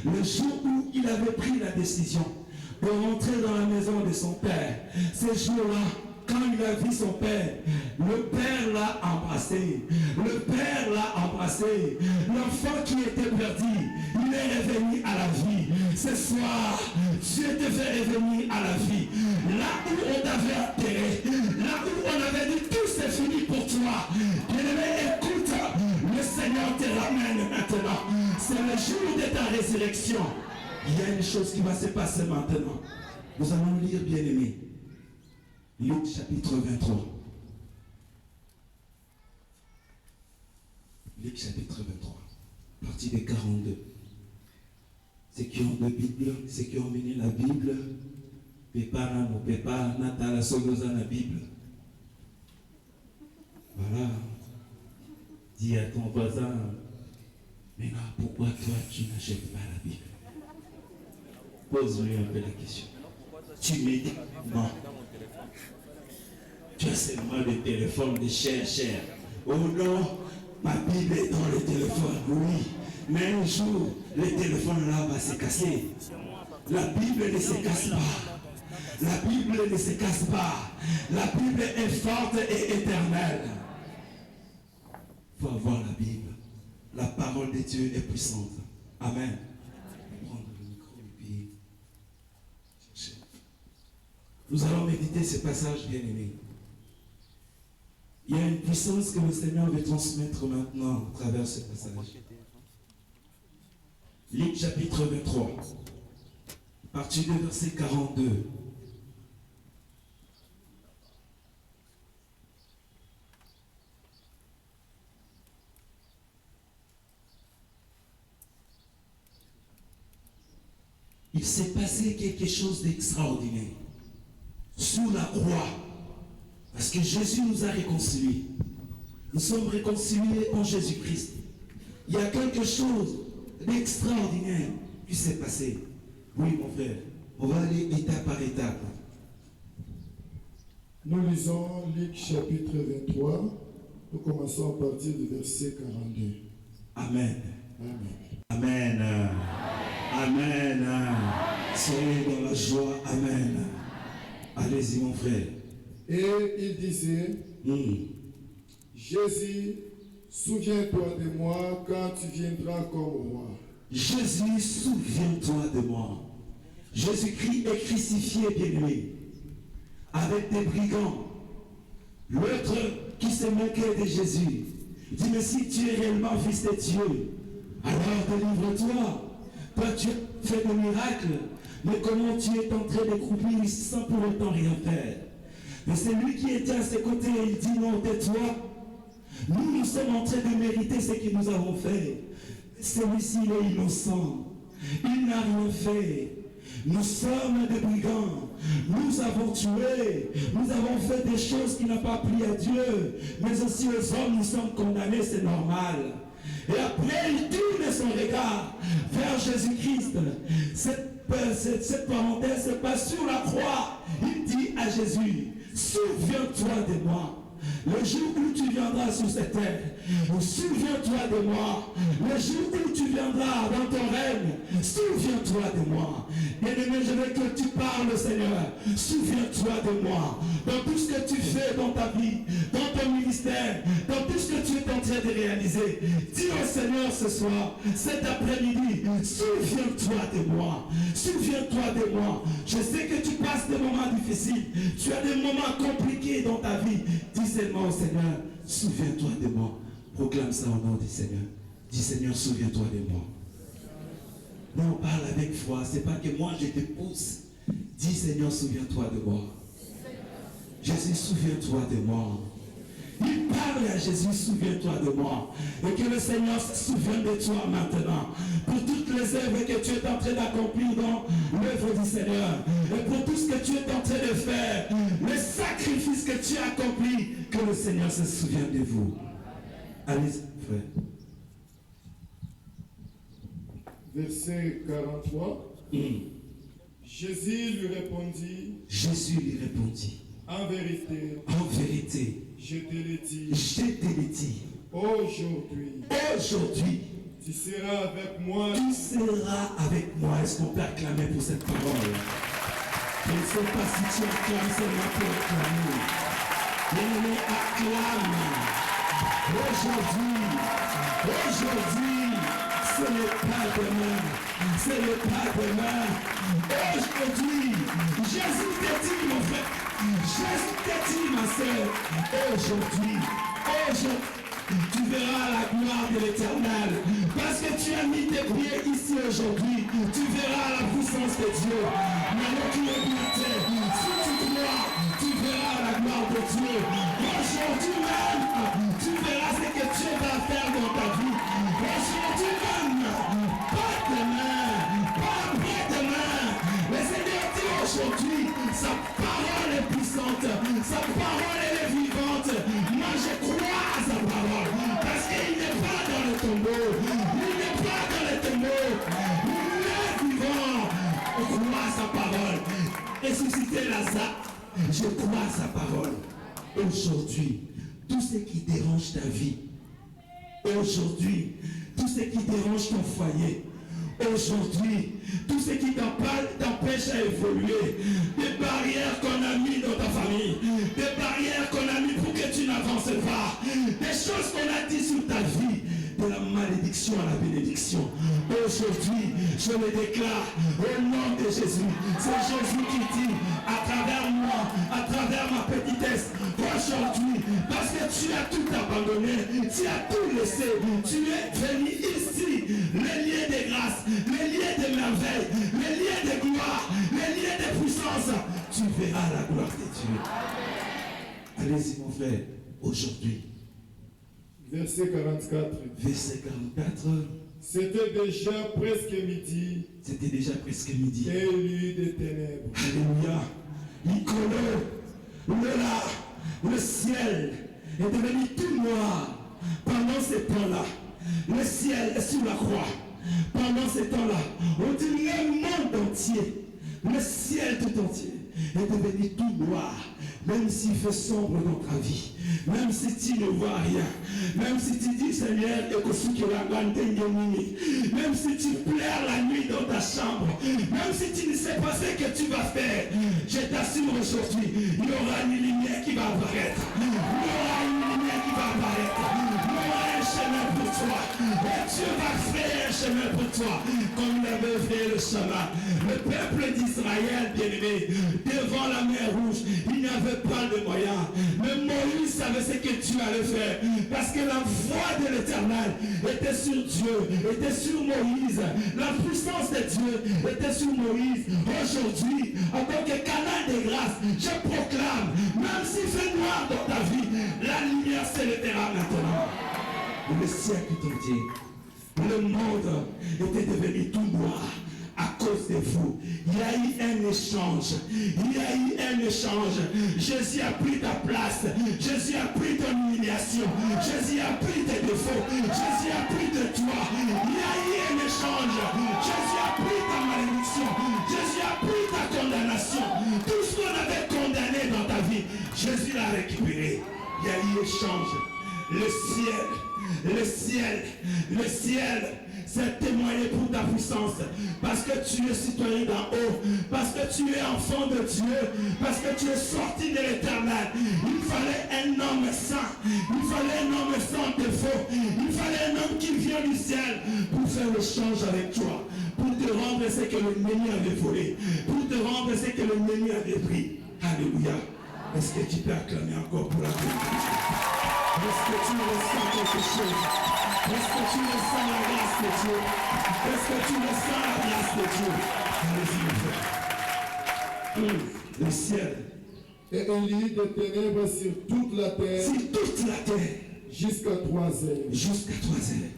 Le jour où il avait pris la décision de rentrer dans la maison de son père, ce jour-là, quand il a vu son père, le père l'a embrassé. Le père l'a embrassé. L'enfant qui était perdu, il est revenu à la vie. Ce soir, Dieu te fait revenir à la vie. Là où on t'avait enterré, là où on avait dit tout c'est fini pour toi. Bien-aimé, écoute, le Seigneur te ramène maintenant. C'est le jour de ta résurrection. Il y a une chose qui va se passer maintenant. Nous allons lire, bien-aimé, Luc chapitre 23. Luc chapitre 23, partie des 42. Ceux qui ont la Bible, ceux qui ont mené la Bible, Pépa, Namo, Pépa, Natala, Sogoza, la Bible. Voilà. Dis à ton voisin, maintenant, pourquoi toi tu n'achètes pas la Bible? Pose-lui un peu la question. Tu médites? Non. Tu as seulement le téléphone de cher. Oh non, ma Bible est dans le téléphone, oui. Mais un jour, le téléphone là va se casser. La Bible ne se casse pas. La Bible ne se casse pas. La Bible est forte et éternelle. Il faut avoir la Bible. La parole de Dieu est puissante. Amen. Prendre le micro et puis chercher. Nous allons méditer ce passage, bien-aimé. Il y a une puissance que le Seigneur veut transmettre maintenant à travers ce passage. Luc chapitre 23, à partir du verset 42. Il s'est passé quelque chose d'extraordinaire sur la croix. Parce que Jésus nous a réconciliés. Nous sommes réconciliés en Jésus-Christ. Il y a quelque chose d'extraordinaire qui s'est passé. Oui, mon frère. On va aller étape par étape. Nous lisons Luc chapitre 23. Nous commençons à partir du verset 42. Amen. Amen. Amen. Amen. Soyez dans la joie. Amen. Allez-y, mon frère. Et il disait, Jésus, souviens-toi de moi quand tu viendras comme roi. Jésus, souviens-toi de moi. Jésus-Christ est crucifié, bien-aimé, avec des brigands. L'autre qui se moquait de Jésus dit, mais si tu es réellement fils de Dieu, alors délivre-toi. Toi, tu as fait des miracles, mais comment tu es en train de croupir sans pour autant rien faire? Mais c'est lui qui était à ses côtés et il dit, non, tais-toi. Nous sommes en train de mériter ce que nous avons fait. Celui-ci est innocent. Il n'a rien fait. Nous sommes des brigands. Nous avons tué. Nous avons fait des choses qui n'ont pas plu à Dieu. Mais aussi aux hommes, nous sommes condamnés, c'est normal. Et après, il tourne son regard vers Jésus-Christ. Cette parenthèse se passe sur la croix. Il dit à Jésus, souviens-toi de moi. Le jour où tu viendras sur cette terre, souviens-toi de moi. Le jour où tu viendras dans ton règne, souviens-toi de moi. Bien-aimé, je veux que tu parles, Seigneur. Souviens-toi de moi. Dans tout ce que tu fais dans ta vie, dans ton ministère, dans tout ce que tu es en train de réaliser. Dis au Seigneur ce soir, cet après-midi, souviens-toi de moi. Souviens-toi de moi. Je sais que tu passes des moments difficiles. Tu as des moments compliqués dans ta vie. Dis seulement au Seigneur, souviens-toi de moi. Proclame ça au nom du Seigneur. Dis Seigneur, souviens-toi de moi. Non, parle avec foi. C'est pas que moi je te pousse. Dis Seigneur, souviens-toi de moi. Jésus, souviens-toi de moi. Il parle à Jésus, souviens-toi de moi. Et que le Seigneur se souvienne de toi maintenant. Pour toutes les œuvres que tu es en train d'accomplir dans l'œuvre du Seigneur. Et pour tout ce que tu es en train de faire. Les sacrifices que tu as accomplis. Que le Seigneur se souvienne de vous. Allez, frère. Verset 43. Jésus lui répondit, en vérité, je te l'ai dit, aujourd'hui, tu seras avec moi. Est-ce qu'on peut acclamer pour cette parole? Je ne sais pas si tu acclames seulement pour acclamer. Bien-aimé, acclame. Aujourd'hui, ce n'est pas demain. Aujourd'hui, Jésus te dit, mon frère, Jésus te dit, ma soeur, aujourd'hui, tu verras la gloire de l'Éternel. Parce que tu as mis tes pieds ici aujourd'hui, tu verras la puissance de Dieu. Maintenant tu es blessé. Si tu crois, tu verras la gloire de Dieu. Aujourd'hui même, tu verras ce que Dieu va faire dans ta vie. Aujourd'hui même, pas demain, pas après-demain. Le Seigneur dit aujourd'hui, sa parole est puissante, sa parole est vivante. Moi je crois à sa parole, parce qu'il n'est pas dans le tombeau, il n'est pas dans le tombeau, il est vivant. Je crois à sa parole. Ressusciter Lazare, je crois à sa parole. Aujourd'hui, tout ce qui dérange ta vie, aujourd'hui, tout ce qui dérange ton foyer, aujourd'hui, tout ce qui t'empêche à évoluer, des barrières qu'on a mis dans ta famille, des barrières qu'on a mis pour que tu n'avances pas, des choses qu'on a dit sur ta vie, de la malédiction à la bénédiction. Aujourd'hui, je le déclare au nom de Jésus. C'est Jésus qui dit à travers moi, à travers ma petitesse, aujourd'hui, parce que tu as tout abandonné, tu as tout laissé, tu es venu ici, les liens de grâce, les liens de merveille, les liens de gloire, les liens de puissance, tu verras la gloire de Dieu. Allez-y mon frère, aujourd'hui. Verset 44. Verset 44. C'était déjà presque midi. C'était déjà presque midi. Et il y eut des ténèbres. Alléluia. Le ciel est devenu tout noir pendant ce temps-là. Le ciel est sur la croix. Pendant ce temps-là, on dit le monde entier, le ciel tout entier est devenu tout noir. Même s'il fait sombre dans ta vie, même si tu ne vois rien, même si tu dis Seigneur, même si tu pleures la nuit dans ta chambre, même si tu ne sais pas ce que tu vas faire, je t'assure aujourd'hui, il y aura une lumière qui va apparaître. Il y aura une lumière qui va apparaître. Il y aura un chemin pour toi. Et Dieu va faire un chemin pour toi, comme il avait fait le chemin. Le peuple d'Israël, bien-aimé, devant la mer rouge, il n'y avait pas de moyens. Mais Moïse savait ce que Dieu allait faire. Parce que la voix de l'Éternel était sur Dieu, était sur Moïse. La puissance de Dieu était sur Moïse. Aujourd'hui, en tant que canal de grâce, je proclame, même s'il fait noir dans ta vie, la lumière s'élèvera maintenant. Le siècle entier, le monde était devenu tout noir. À cause de vous, il y a eu un échange. Jésus a pris ta place. Jésus a pris ton humiliation. Jésus a pris tes défauts. Jésus a pris de toi. Il y a eu un échange. Jésus a pris ta malédiction. Jésus a pris ta condamnation. Tout ce qu'on avait condamné dans ta vie, Jésus l'a récupéré. Il y a eu échange. Le ciel, c'est témoigné pour ta puissance, parce que tu es citoyen d'en haut, parce que tu es enfant de Dieu, parce que tu es sorti de l'Éternel. Il fallait un homme saint, il fallait un homme sans défaut, il fallait un homme qui vient du ciel pour faire l'échange avec toi, pour te rendre ce que l'ennemi avait volé, pour te rendre ce que l'ennemi avait pris. Alléluia. Est-ce que tu peux acclamer encore pour la bénédiction? Est-ce que tu ressens quelque chose? Est-ce que tu ressens la grâce de Dieu? Est-ce que tu ressens la grâce de Dieu? Allez-y, mon frère. Le ciel. Et il y eut des ténèbres sur toute la terre. Sur toute la terre. Jusqu'à 3 heures. Jusqu'à 3 heures.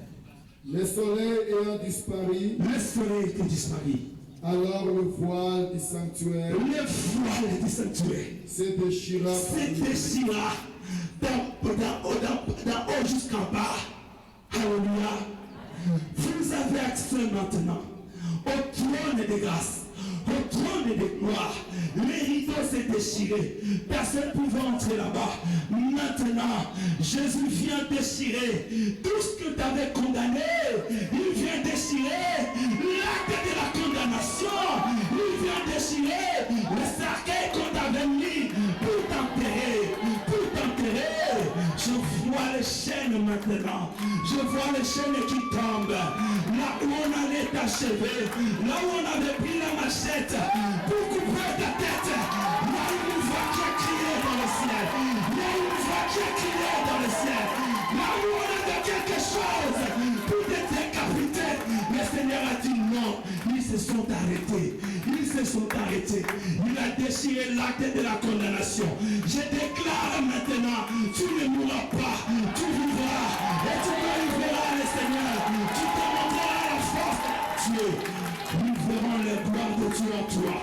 Le soleil ayant disparu. Le soleil était disparu. Alors le voile du sanctuaire. Le voile du sanctuaire. Se déchira. D'en haut jusqu'en bas. Alléluia. Vous avez accès maintenant au trône de grâce, au au trône de gloire. Les rideaux s'est déchiré. Personne ne pouvait entrer là-bas. Maintenant, Jésus vient déchirer tout ce que tu avais condamné. Il vient déchirer l'acte de la condamnation. Il vient déchirer le cercueil qu'on t'avait mis pour t'enterrer. Je vois les chaînes maintenant. Je vois les chaînes qui tombent. Là où on allait t'achever. Là où on avait pris la machette pour couper ta tête. Il y a une voix qui a crié dans le ciel. Il y a une voix qui a crié dans le ciel. Là où on avait quelque chose pour te décapiter. Le Seigneur a dit non. Ils se sont arrêtés. Il a déchiré l'acte de la condamnation. Je déclare maintenant, tu ne mourras pas, tu vivras. Et tu glorifieras le Seigneur. Tu te montreras la force de Dieu. Ils verront la gloire de Dieu en toi.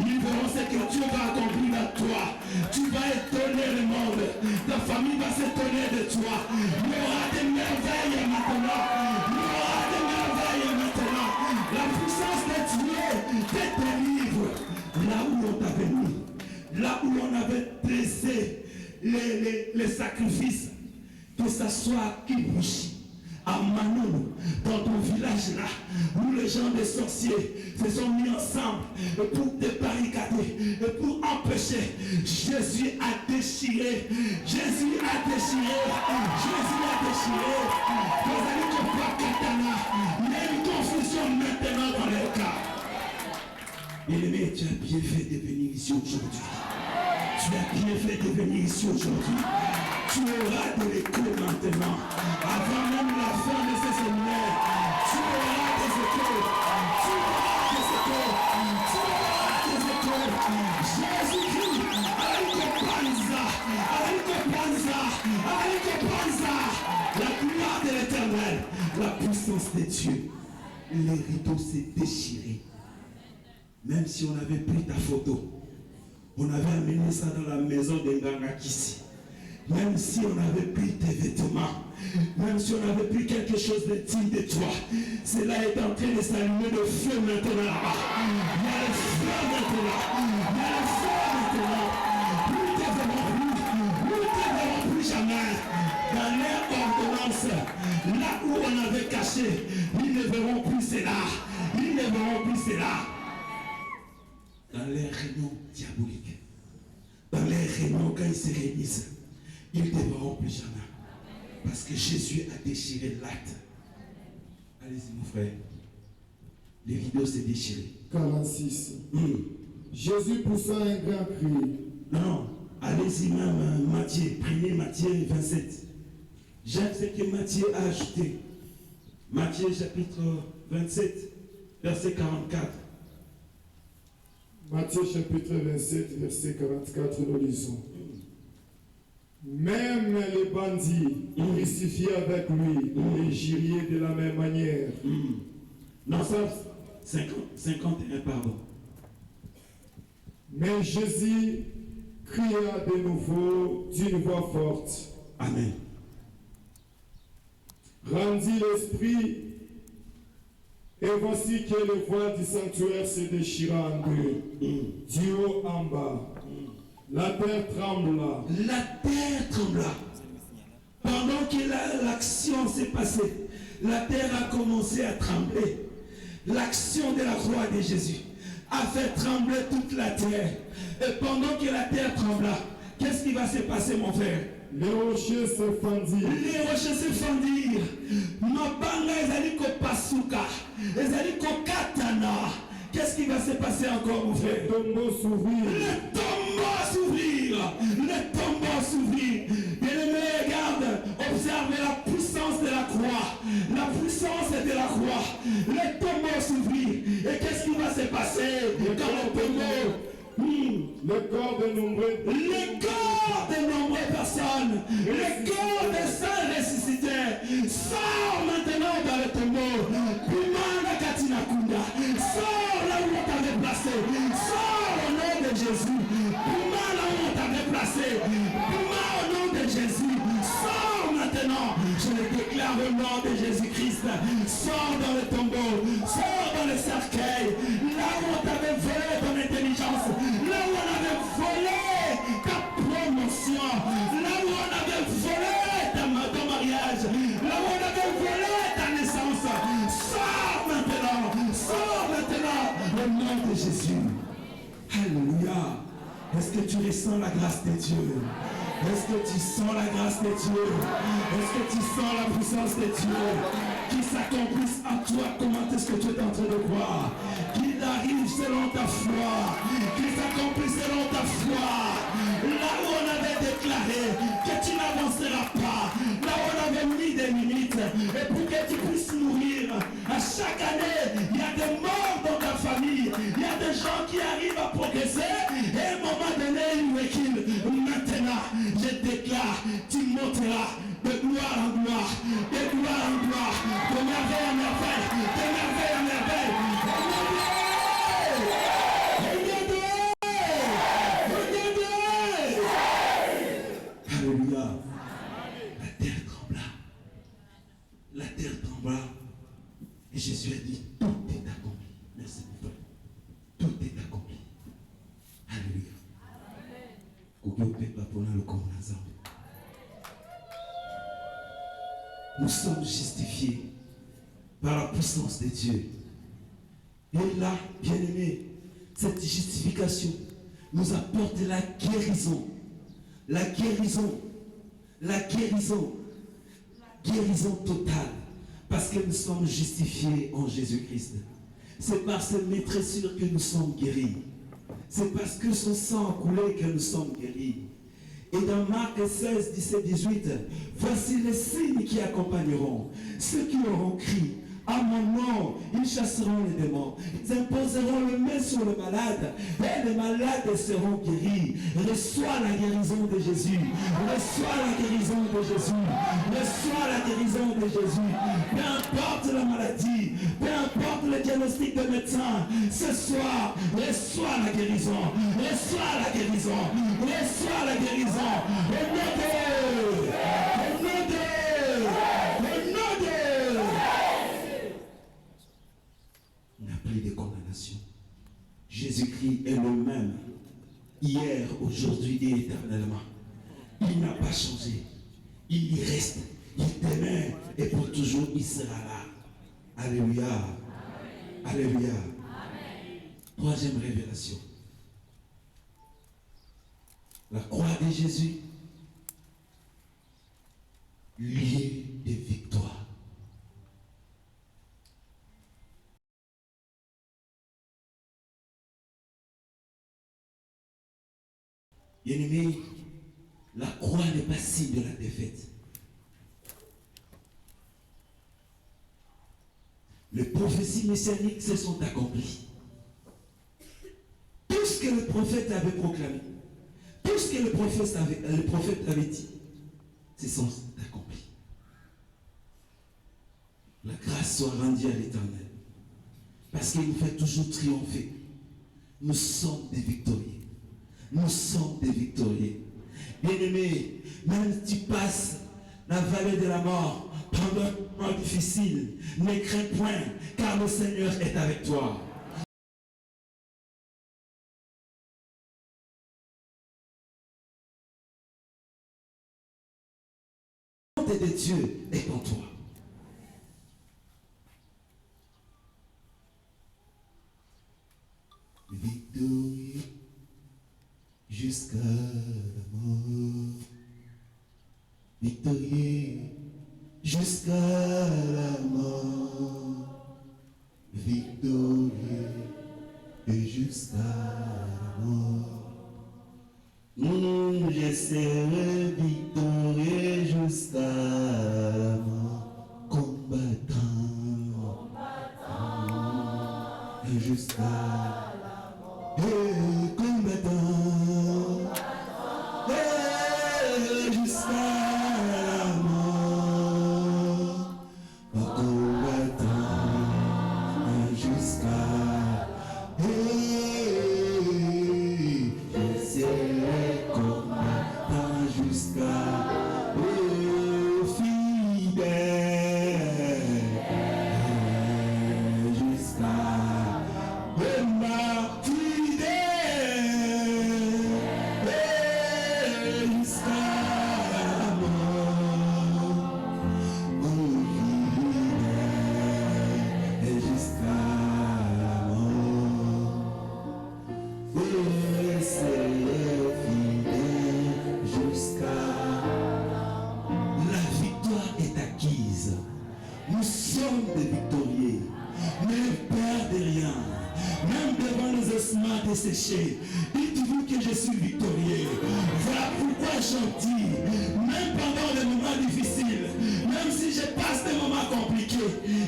Ils verront ce que Dieu va accomplir en toi. Tu vas étonner le monde. Ta famille va s'étonner de toi. Il y aura des merveilles maintenant. La puissance de Dieu te délivre. Là où on t'avait mis, là où on avait dressé les sacrifices, que ce soit à Kibushi, à Manon, dans ton village là, où les gens des sorciers se sont mis ensemble pour te barricader et pour empêcher. Jésus a déchiré. Vous allez comprendre Katana. Il y a une confusion maintenant dans les cas. Bien-aimé, tu as bien fait de venir ici aujourd'hui. Tu auras de l'écho maintenant. Avant même la fin de ce séminaire, tu auras des échos. Jésus-Christ, la gloire de l'Éternel, la puissance de Dieu. Les rideaux s'est déchiré. Même si on avait pris ta photo, on avait amené ça dans la maison de Ngangakisi. Même si on avait pris tes vêtements, même si on avait pris quelque chose de digne de toi, cela est en train de s'allumer de feu maintenant là-bas. Il y a le feu maintenant. Nous ne te verrons plus jamais. Dans leur ordonnance, là où on avait caché, ils ne verront plus cela. Dans les réunions diaboliques, dans les réunions quand ils se réunissent, ils ne verront plus jamais. Parce que Jésus a déchiré l'acte. Allez-y mon frère. Les rideaux s'est déchiré. 46. Jésus poussa un grand cri. Non, allez-y même Matthieu, prenez Matthieu 27. J'aime ce que Matthieu a ajouté. Matthieu chapitre 27, verset 44. Matthieu chapitre 27, verset 44, nous lisons. Même les bandits crucifiés avec lui les giriez de la même manière. Non, ça, 51, pardon. Mais Jésus cria de nouveau d'une voix forte. Amen. Rendit l'esprit, et voici que le voile du sanctuaire se déchira en deux, du haut en bas. La terre trembla. Pendant que l'action s'est passée, la terre a commencé à trembler. L'action de la croix de Jésus a fait trembler toute la terre. Et pendant que la terre trembla, qu'est-ce qui va se passer, mon frère? Les rochers se fendirent. Mabanga ezali ko pasuka, ezali ko katana. Qu'est-ce qui va se passer encore, mon frère? Le tombeau s'ouvrir. Bien-aimé, regarde, observe la puissance de la croix. Le tombeau s'ouvrir. Et qu'est-ce qui va se passer dans le tombeau? Le corps de nombreuses personnes, le corps des saints ressuscités sort maintenant dans le tombeau. Pimana Katina Kunda, sort là où on t'avait placé, sort au nom de Jésus. Pimana où on t'avait placé, Pimana au nom de Jésus, sort maintenant. Je Je le déclare au nom de Jésus-Christ. Sors dans le tombeau, sors dans le cercueil, là où on t'avait volé ton intelligence, là où on avait volé ta promotion, là où on avait volé ton mariage, là où on avait volé ta naissance. Sors maintenant au nom de Jésus. Alléluia. Est-ce que tu ressens la grâce de Dieu? Est-ce que tu sens la grâce de Dieu? Est-ce que tu sens la puissance de Dieu qui s'accomplisse en toi? Comment est-ce que tu es en train de croire? Qu'il arrive selon ta foi, qu'il s'accomplisse selon ta foi. Là où on avait déclaré que tu n'avanceras pas, là où on avait mis des limites, et pour que tu puisses mourir, à chaque année, il y a des morts dans ta famille, il y a des gens qui arrivent à progresser, et à un moment donné, ils reculent. Maintenant, je déclare, tu monteras de gloire en gloire, de gloire en gloire, de merveille en merveille, de merveille en merveille. Alléluia. La terre trembla. La terre trembla. Et Jésus a dit, tout est accompli. Merci mon frère. Tout est accompli. Alléluia. Nous sommes justifiés par la puissance de Dieu. Et là, bien-aimés, cette justification nous apporte la guérison. La guérison. La guérison. Guérison totale. Parce que nous sommes justifiés en Jésus-Christ. C'est par cette maîtressure que nous sommes guéris. C'est parce que son sang a coulé que nous sommes guéris. Et dans Marc 16, 17, 18, voici les signes qui accompagneront ceux qui auront crié. À mon nom, ils chasseront les démons. Ils imposeront le main sur le malade. Et les malades seront guéris. Reçois la guérison de Jésus. Reçois la guérison de Jésus. Reçois la guérison de Jésus. Peu importe la maladie, peu importe le diagnostic de médecin, ce soir, reçois la guérison. Reçois la guérison. Reçois la guérison. Au nom de... Au nom de... Au nom de... de condamnation. Jésus-Christ est le même hier, aujourd'hui et éternellement. Il n'a pas changé. Il y reste. Il demeure et pour toujours il sera là. Alléluia. Amen. Alléluia. Amen. Troisième révélation. La croix de Jésus, lieu de victoire. Bien-aimé, la croix n'est pas signe de la défaite. Les prophéties messianiques se sont accomplies. Tout ce que le prophète avait proclamé, tout ce que le prophète avait dit, se sont accomplis. La grâce soit rendue à l'Éternel. Parce qu'il nous fait toujours triompher. Nous sommes des victorieux. Nous sommes des victorieux. Bien-aimé, même si tu passes la vallée de la mort pendant un moment difficile, ne crains point, car le Seigneur est avec toi. La bonté de Dieu est en toi. Victorieux jusqu'à la mort, victorieux jusqu'à la mort, victorieux jusqu'à la mort. Je serai victorieux jusqu'à la mort, combattant jusqu'à la mort, combattant. Fidèle péché. Dites-vous que je suis victorieux. Voilà pourquoi j'en dis, même pendant des moments difficiles, même si je passe des moments compliqués,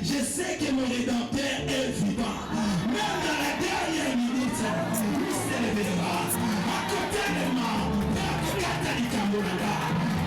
je sais que mon Rédempteur est vivant. Même dans la dernière minute, il se lèvera. À côté de moi,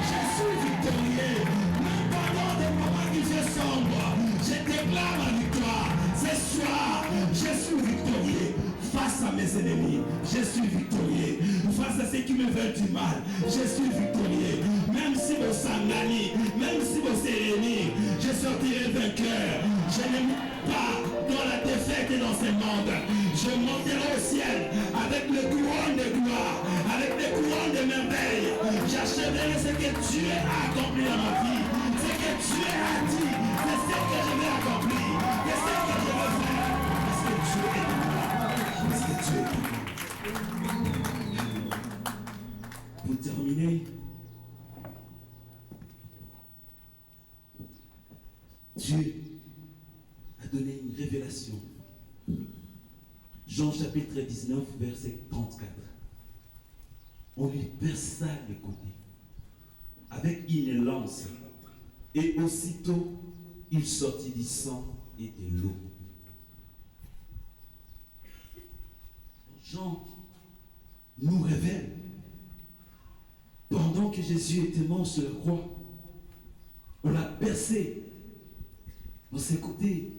je suis victorieux. Même pendant des moments qui se sombrent, je déclare ma victoire. Ce soir, je suis victorieux. Face à mes ennemis, je suis victorieux. Face à ceux qui me veulent du mal, je suis victorieux. Même si vous s'engagnez, même si vous ennemis, je sortirai vainqueur. Je ne monte pas dans la défaite et dans ce monde. Je monterai au ciel avec le couronne de gloire, avec les couronnes de merveille. J'achèverai ce que Dieu a accompli dans ma vie. Ce que Dieu a dit, c'est ce que je vais accomplir. C'est ce que je veux faire. Parce que Dieu est là. Parce que Dieu est là. Pour terminer, Dieu a donné une révélation. Jean chapitre 19, verset 34. On lui perça les côtés avec une lance, et aussitôt il sortit du sang et de l'eau. Jean nous révèle, pendant que Jésus était mort sur la croix, on l'a percé dans ses côtés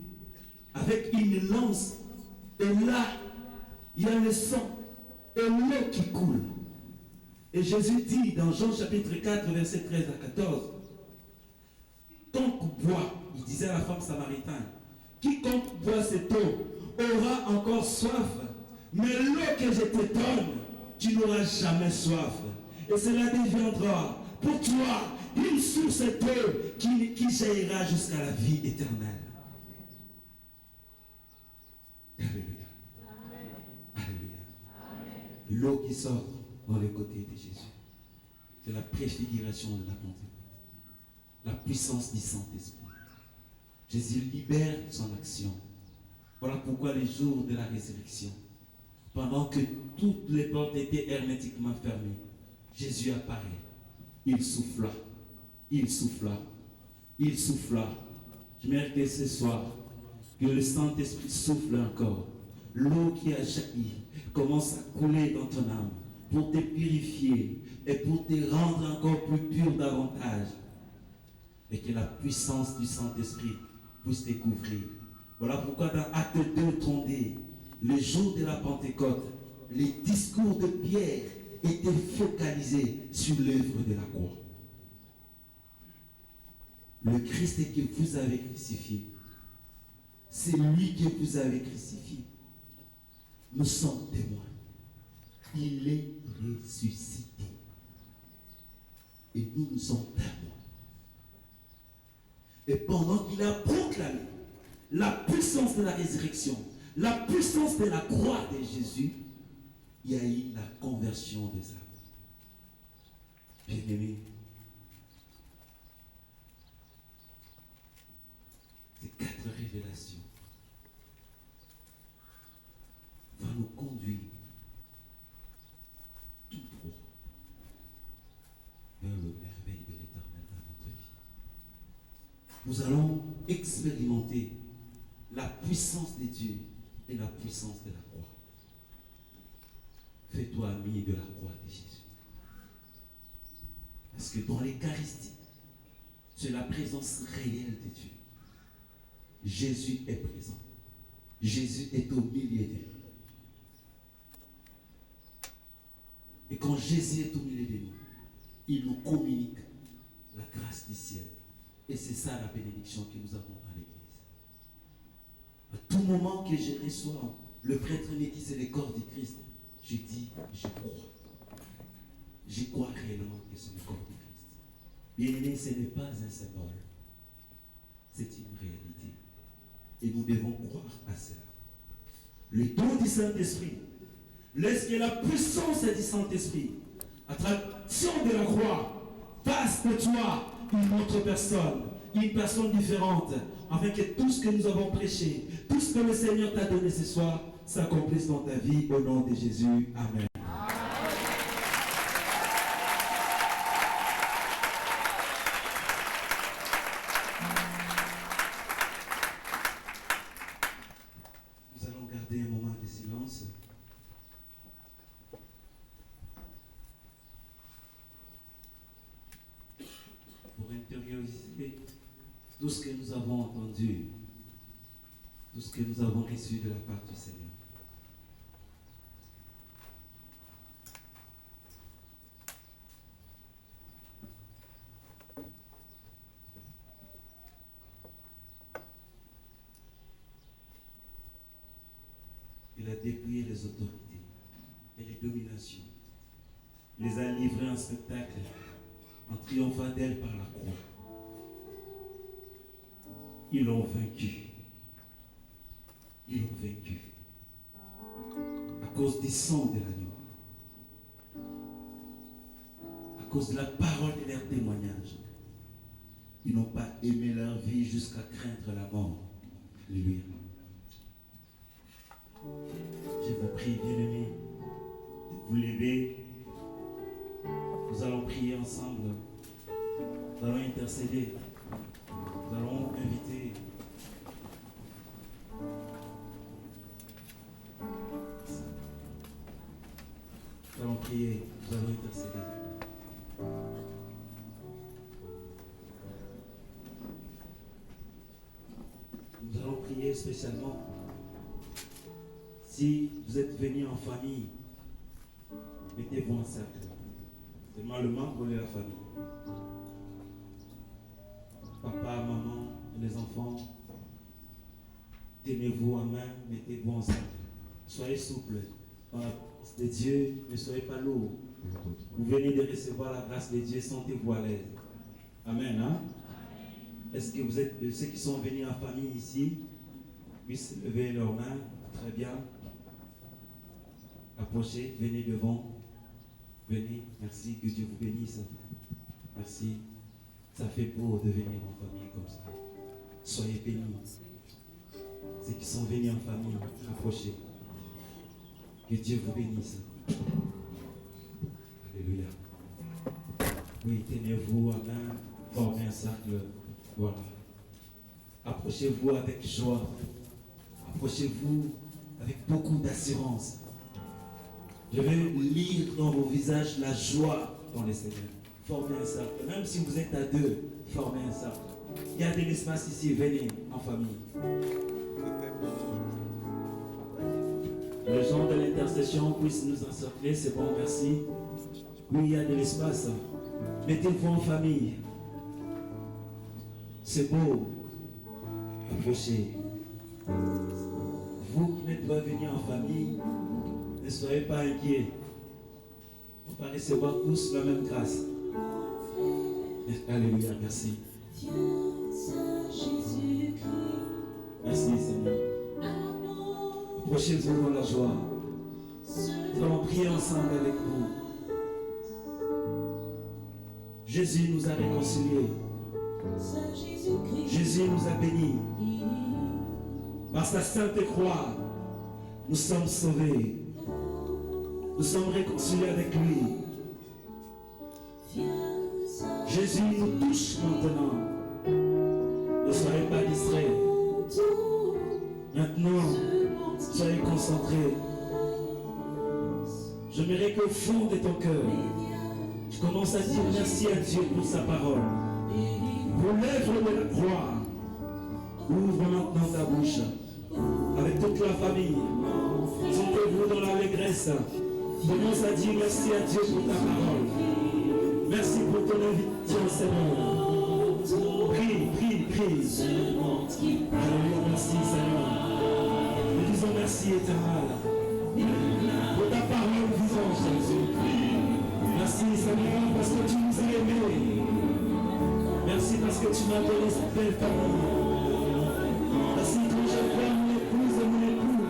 avec une lance, et là il y a le sang et l'eau qui coule. Et Jésus dit dans Jean chapitre 4, verset 13 à 14, quiconque boit, il disait à la femme samaritaine, quiconque boit cette eau aura encore soif, mais l'eau que je te donne, tu n'auras jamais soif. Et cela deviendra pour toi une source d'eau qui jaillira jusqu'à la vie éternelle. Alléluia. Alléluia. L'eau qui sort dans les côtés de Jésus, c'est la préfiguration de la Pentecôte, la puissance du Saint-Esprit. Jésus libère son action. Voilà pourquoi les jours de la résurrection, pendant que toutes les portes étaient hermétiquement fermées, Jésus apparaît. Il souffla, il souffla, il souffla. Je mérite que ce soir, que le Saint-Esprit souffle encore. L'eau qui a jailli commence à couler dans ton âme pour te purifier et pour te rendre encore plus pur davantage. Et que la puissance du Saint-Esprit puisse te couvrir. Voilà pourquoi dans Acte 2, 32, le jour de la Pentecôte, les discours de Pierre étaient focalisés sur l'œuvre de la croix. Le Christ que vous avez crucifié, c'est lui que vous avez crucifié. Nous sommes témoins. Il est ressuscité. Et nous sommes témoins. Et pendant qu'il a proclamé la puissance de la résurrection, la puissance de la croix de Jésus, il y a eu la conversion des âmes. Bien-aimés, ces 4 révélations vont nous conduire tout droit vers le merveille de l'Éternel dans notre vie. Nous allons expérimenter la puissance de Dieu et la puissance de la croix. Fais-toi ami de la croix de Jésus. Parce que dans l'Eucharistie, c'est la présence réelle de Dieu. Jésus est présent. Jésus est au milieu de nous. Et quand Jésus est au milieu de nous, il nous communique la grâce du ciel. Et c'est ça la bénédiction que nous avons à l'Église. À tout moment que je reçois, le prêtre me dit c'est le corps du Christ. Je dis, je crois. Je crois réellement que c'est le corps du Christ. Bien-aimé, ce n'est pas un symbole. C'est une réalité. Et nous devons croire à cela. Le don du Saint-Esprit, laisse que la puissance du Saint-Esprit, à traction de la croix, fasse de toi une autre personne, une personne différente, afin que tout ce que nous avons prêché, tout ce que le Seigneur t'a donné ce soir, s'accomplisse dans ta vie au nom de Jésus. Amen. Nous allons garder un moment de silence. Pour intérioriser tout ce que nous avons entendu, tout ce que nous avons reçu de la part du Seigneur. Il a dépouillé les autorités et les dominations. Il les a livrés en spectacle, en triomphant d'elles par la croix. Ils l'ont vaincu. Ils l'ont vaincu. À cause du sang de l'agneau. À cause de la parole de leur témoignage. Ils n'ont pas aimé leur vie jusqu'à craindre la mort. Alléluia. Je vous prie, bien-aimés, de vous lever. Nous allons prier ensemble. Nous allons intercéder. Nous allons inviter. Nous allons prier. Nous allons intercéder. Nous allons prier spécialement. Si vous êtes venus en famille, mettez-vous en cercle. Seulement le membre de la famille. Papa, maman, et les enfants, tenez-vous en main, mettez-vous en cercle. Soyez souple. Dans la grâce de Dieu, ne soyez pas lourd. Vous venez de recevoir la grâce de Dieu, sentez-vous à l'aise. Amen. Hein? Est-ce que vous êtes ceux qui sont venus en famille ici, puissent lever leurs mains? Très bien. Approchez, venez devant. Venez, merci, que Dieu vous bénisse. Merci. Ça fait beau de venir en famille comme ça. Soyez bénis. Ceux qui sont venus en famille, approchez. Que Dieu vous bénisse. Alléluia. Oui, tenez-vous à main, formez un cercle. Voilà. Approchez-vous avec joie. Approchez-vous avec beaucoup d'assurance. Je vais lire dans vos visages la joie dans le Seigneur. Formez un cercle. Même si vous êtes à deux, formez un cercle. Il y a de l'espace ici. Venez en famille. Les gens de l'intercession puissent nous encercler. C'est bon, merci. Oui, il y a de l'espace. Mettez-vous en famille. C'est beau. Approchez. Vous qui n'êtes pas venus en famille, ne soyez pas inquiets. On va recevoir tous la même grâce. Alléluia, merci. Merci Seigneur. Approchez-vous dans la joie. Nous allons prier ensemble avec vous. Jésus nous a réconciliés. Jésus nous a bénis. Par sa sainte croix, nous sommes sauvés. Nous sommes réconciliés avec lui. Jésus nous touche maintenant. Ne soyez pas distraits. Maintenant, soyez concentrés. J'aimerais qu'au fond de ton cœur, tu commences à dire merci à Dieu pour sa parole. Pour l'œuvre de la croix, ouvre maintenant ta bouche. Avec toute la famille, sentez-vous dans l'allégresse. Commence à dire merci à Dieu pour ta parole. Merci pour ton invitation, Seigneur. Prie, prie, prie. Alléluia, merci, Seigneur. Nous disons merci, éternel. Pour ta parole vivante. Merci, Seigneur, parce que tu nous as aimés. Merci parce que tu m'as donné cette belle famille. Merci quand je vois mon épouse et mon époux.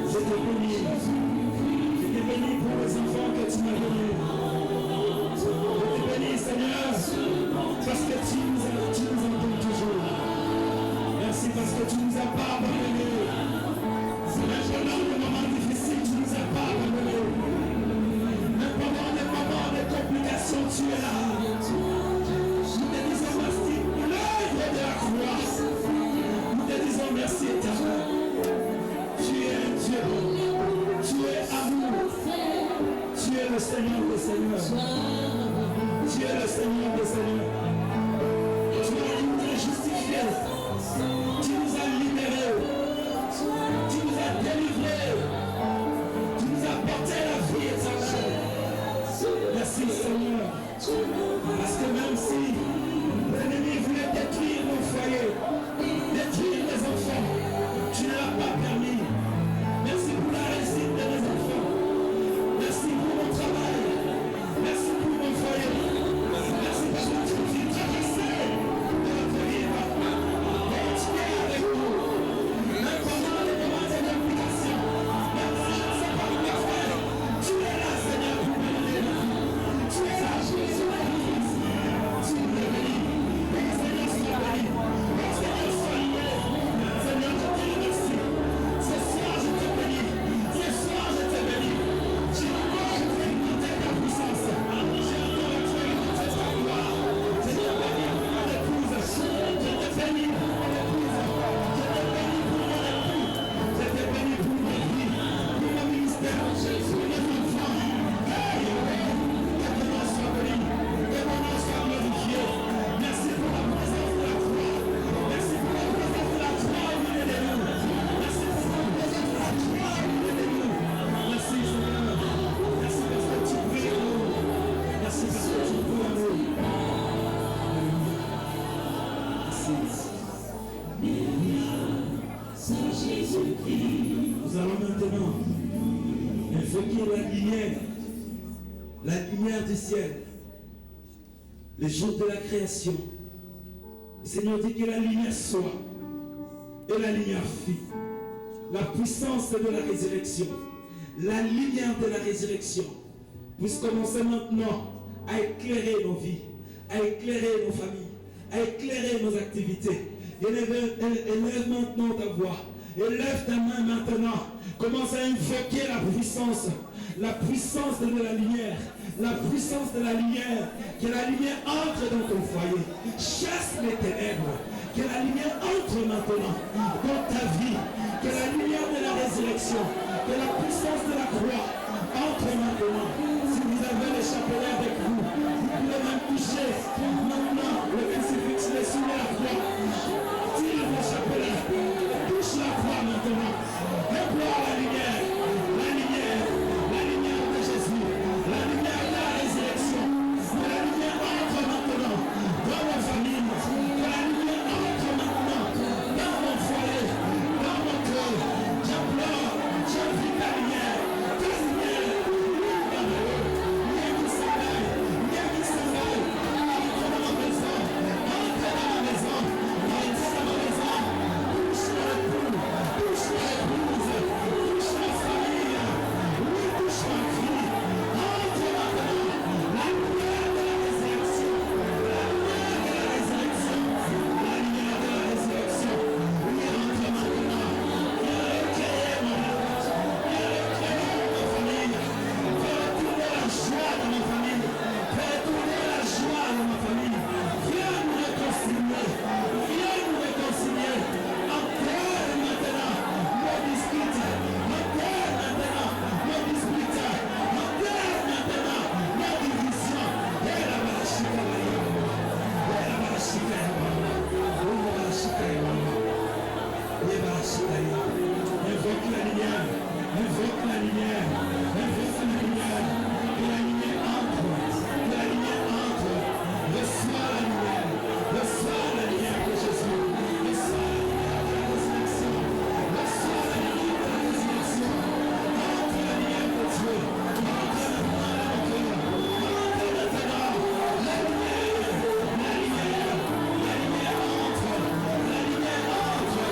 Je te bénis. Je te bénis pour les enfants que tu m'as donnés. Je te bénis, Seigneur, parce que tu nous entends toujours. Merci parce que tu nous as pas abandonnés. Seigneur, je Seigneur. Toi qui nous as justifiés, tu nous as libérés, tu nous as délivrés, tu nous as porté la vie éternelle. Merci Seigneur, parce que même si l'ennemi voulait détruire mon foyer, détruire mes enfants, tu ne l'as pas permis. Merci pour la réussite de mes enfants. Merci pour mon travail. Merci pour mon foyer. Merci parce que tu nous as traversé de notre vie. Et tu es avec nous. Même pendant les moments de complication, même si je ne sais pas quoi faire, tu es là, Seigneur, pour me donner. Tu es là, Jésus. Tu me bénis. Seigneur, sois béni. Seigneur, sois loué. Seigneur, je te remercie. Ce soir, je te bénis. Ce soir, je te bénis. J'ai encore expérimenté ta puissance. J'ai encore expérimenté ta gloire. Seigneur, bénis pour mon épouse. Je te bénis pour mon épouse. Je te bénis pour mon époux. Je te bénis pour ma vie, pour mon ministère, pour mes enfants. Que ton nom soit béni. Que ton nom soit glorifié. Merci pour la présence de la croix. Merci pour la présence de la croix au milieu de nous. Merci pour la présence de la croix au milieu de nous. Merci Seigneur. Merci parce que tu pries en nous. Merci parce que tu pries en nous. Merci. Nous allons maintenant invoquer la lumière du ciel. Le jour de la création, le Seigneur dit que la lumière soit, et la lumière fit. La puissance de la résurrection, la lumière de la résurrection, puisse commencer maintenant à éclairer nos vies, à éclairer nos familles, à éclairer nos activités. Élève maintenant ta voix, élève ta main maintenant, commence à invoquer la puissance de la lumière. La puissance de la lumière, que la lumière entre dans ton foyer, chasse les ténèbres, que la lumière entre maintenant dans ta vie, que la lumière de la résurrection, que la puissance de la croix entre maintenant. Si vous avez le chapelet avec vous, vous pouvez même toucher maintenant le crucifix dessus de la croix. Tire le chapelet, touche la croix maintenant, et voir la lumière de Jésus, la lumière de la résurrection, que la lumière entre maintenant dans ma famille, que la lumière entre maintenant dans mon foyer, dans mon cœur. J'implore, j'invite la lumière, viens qui s'appelle, entre dans ma maison, entre dans ma maison, touche la épouse, touche la famille, oui, touche ma fille, entre maintenant, la lumière de la résurrection, la lumière de la résurrection, la lumière de la résurrection, oui, entre maintenant, viens éclairer mon âge, viens éclairer ma famille, fais retourner la joie de ma famille, fais retourner la joie de ma famille, viens nous réconcilier, encore maintenant, nos disputes, encore maintenant, nos disputes, encore maintenant, nos divisions, et la barachika, invoque la lumière, invoque la lumière, invoque la lumière, que la lumière entre, reçois la lumière de Jésus, reçois la lumière de la résurrection, reçois la lumière de la résurrection, entre la lumière de Dieu, entre maintenant dans mon cœur, entre maintenant, la lumière entre, la lumière entre, la lumière entre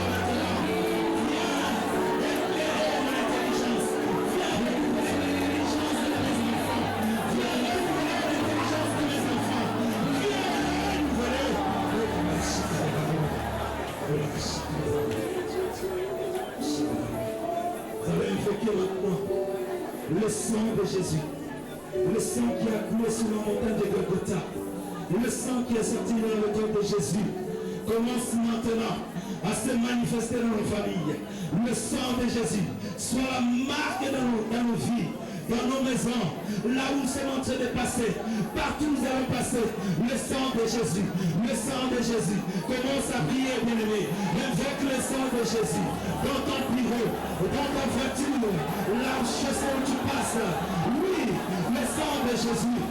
maintenant, viens éclairer mon intelligence, viens éclairer l'intelligence de mes enfants, viens éclairer l'intelligence de mes enfants, viens renouveler. Vous allez invoquer maintenant le sang de Jésus, le sang qui a coulé sur la montagne de Golgotha, le sang qui est sorti dans le corps de Jésus. Commence maintenant à se manifester dans nos familles. Le sang de Jésus soit la marque dans nos vies, dans nos maisons, là où nous sommes en train de passer, partout nous allons passer, le sang de Jésus, le sang de Jésus. Commence à prier, bien-aimé. Invoque le sang de Jésus dans ton bureau, dans ta voiture, là où je sais où tu passes. Oui, le sang de Jésus.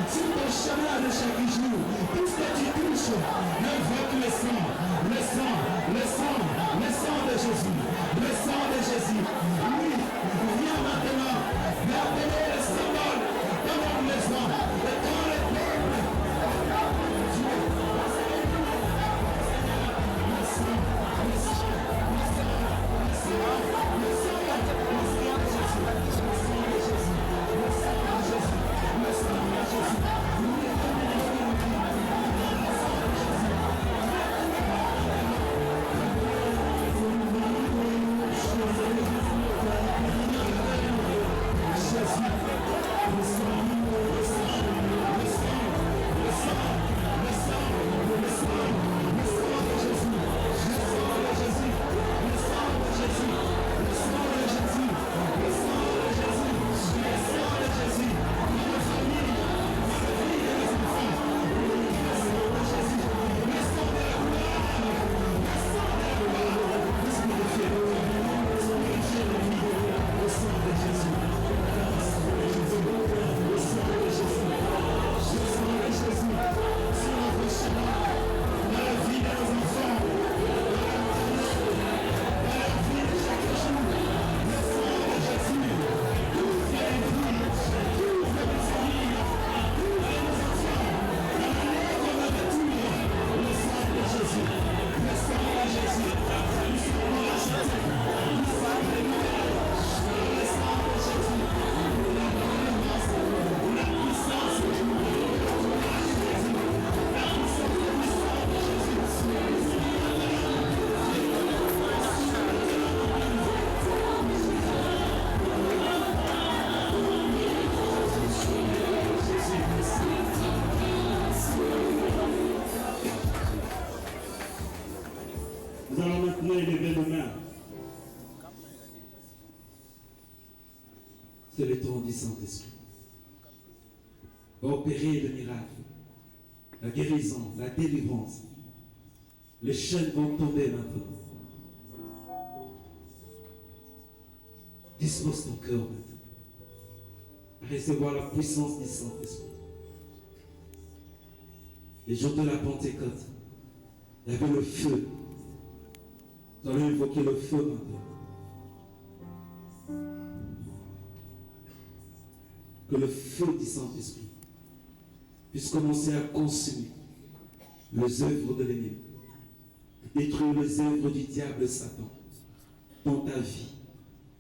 Sur ton chemin de chaque jour, tout ce que tu touches, invoque le sang, le sang, le sang, le sang de Jésus, le sang de Jésus. Oui, viens maintenant, appelez le symbole dans notre maison, et dans le peuple. Nous allons maintenant élever nos mains. C'est le temps du Saint-Esprit. Va opérer le miracle, la guérison, la délivrance. Les chaînes vont tomber maintenant. Dispose ton cœur maintenant à recevoir la puissance du Saint-Esprit. Les jours de la Pentecôte, il y avait le feu. Nous allons invoquer le feu maintenant. Que le feu du Saint-Esprit puisse commencer à consumer les œuvres de l'ennemi, détruire les œuvres du diable Satan dans ta vie.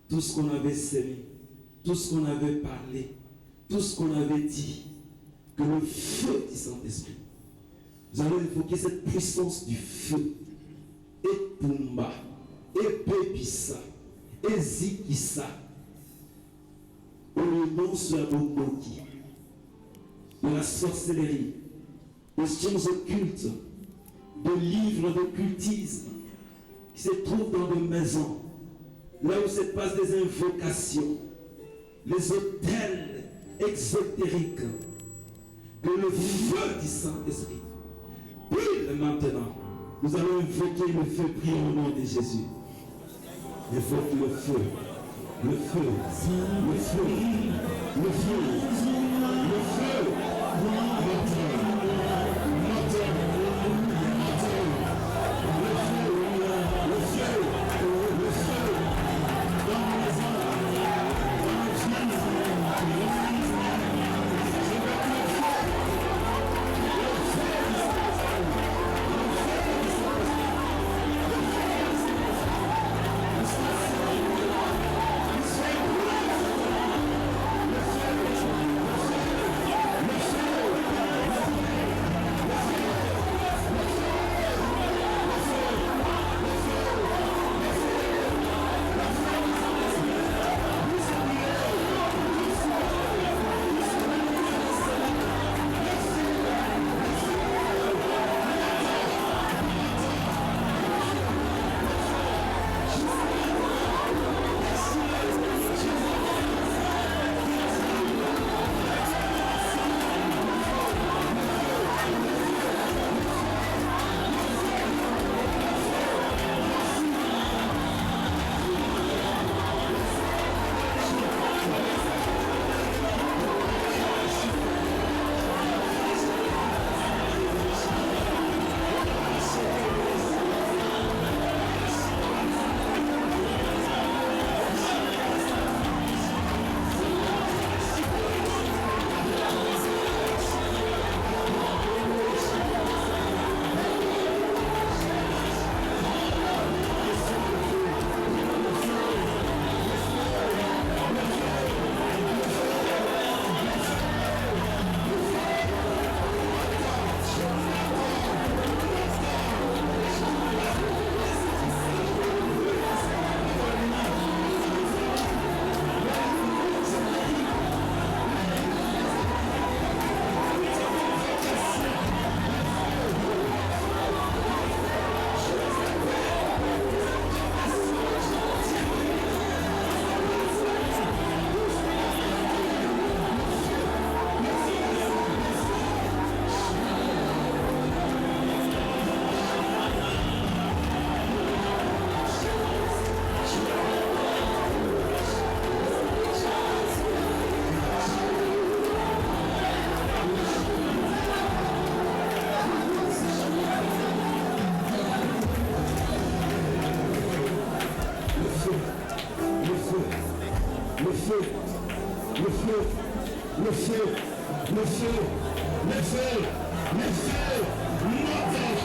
Tout ce qu'on avait semé, tout ce qu'on avait parlé, tout ce qu'on avait dit, que le feu du Saint-Esprit, nous allons invoquer cette puissance du feu. Et Pumba, et Pépissa, et Zikissa, au nom sur Abomoki, de la sorcellerie, des sciences occultes, de livres d'occultisme qui se trouvent dans des maisons, là où se passent des invocations, les hôtels exotériques, que le feu du Saint-Esprit brûle maintenant. Nous allons invoquer le feu, prier au nom de Jésus. Invoque le feu, le feu, le feu, le feu, le feu, feu, le feu, le feu, le feu, le feu, moteur,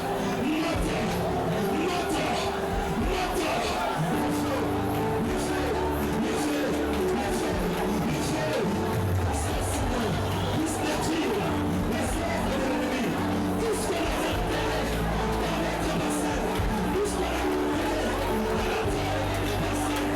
moteur, moteur, moteur, le feu, le feu, le feu, le feu, le feu, assassinat, disperture, les œuvres de l'ennemi, tout ce qu'on a enterré dans notre ambassade, tout ce qu'on a enterré dans la terre de l'ambassade,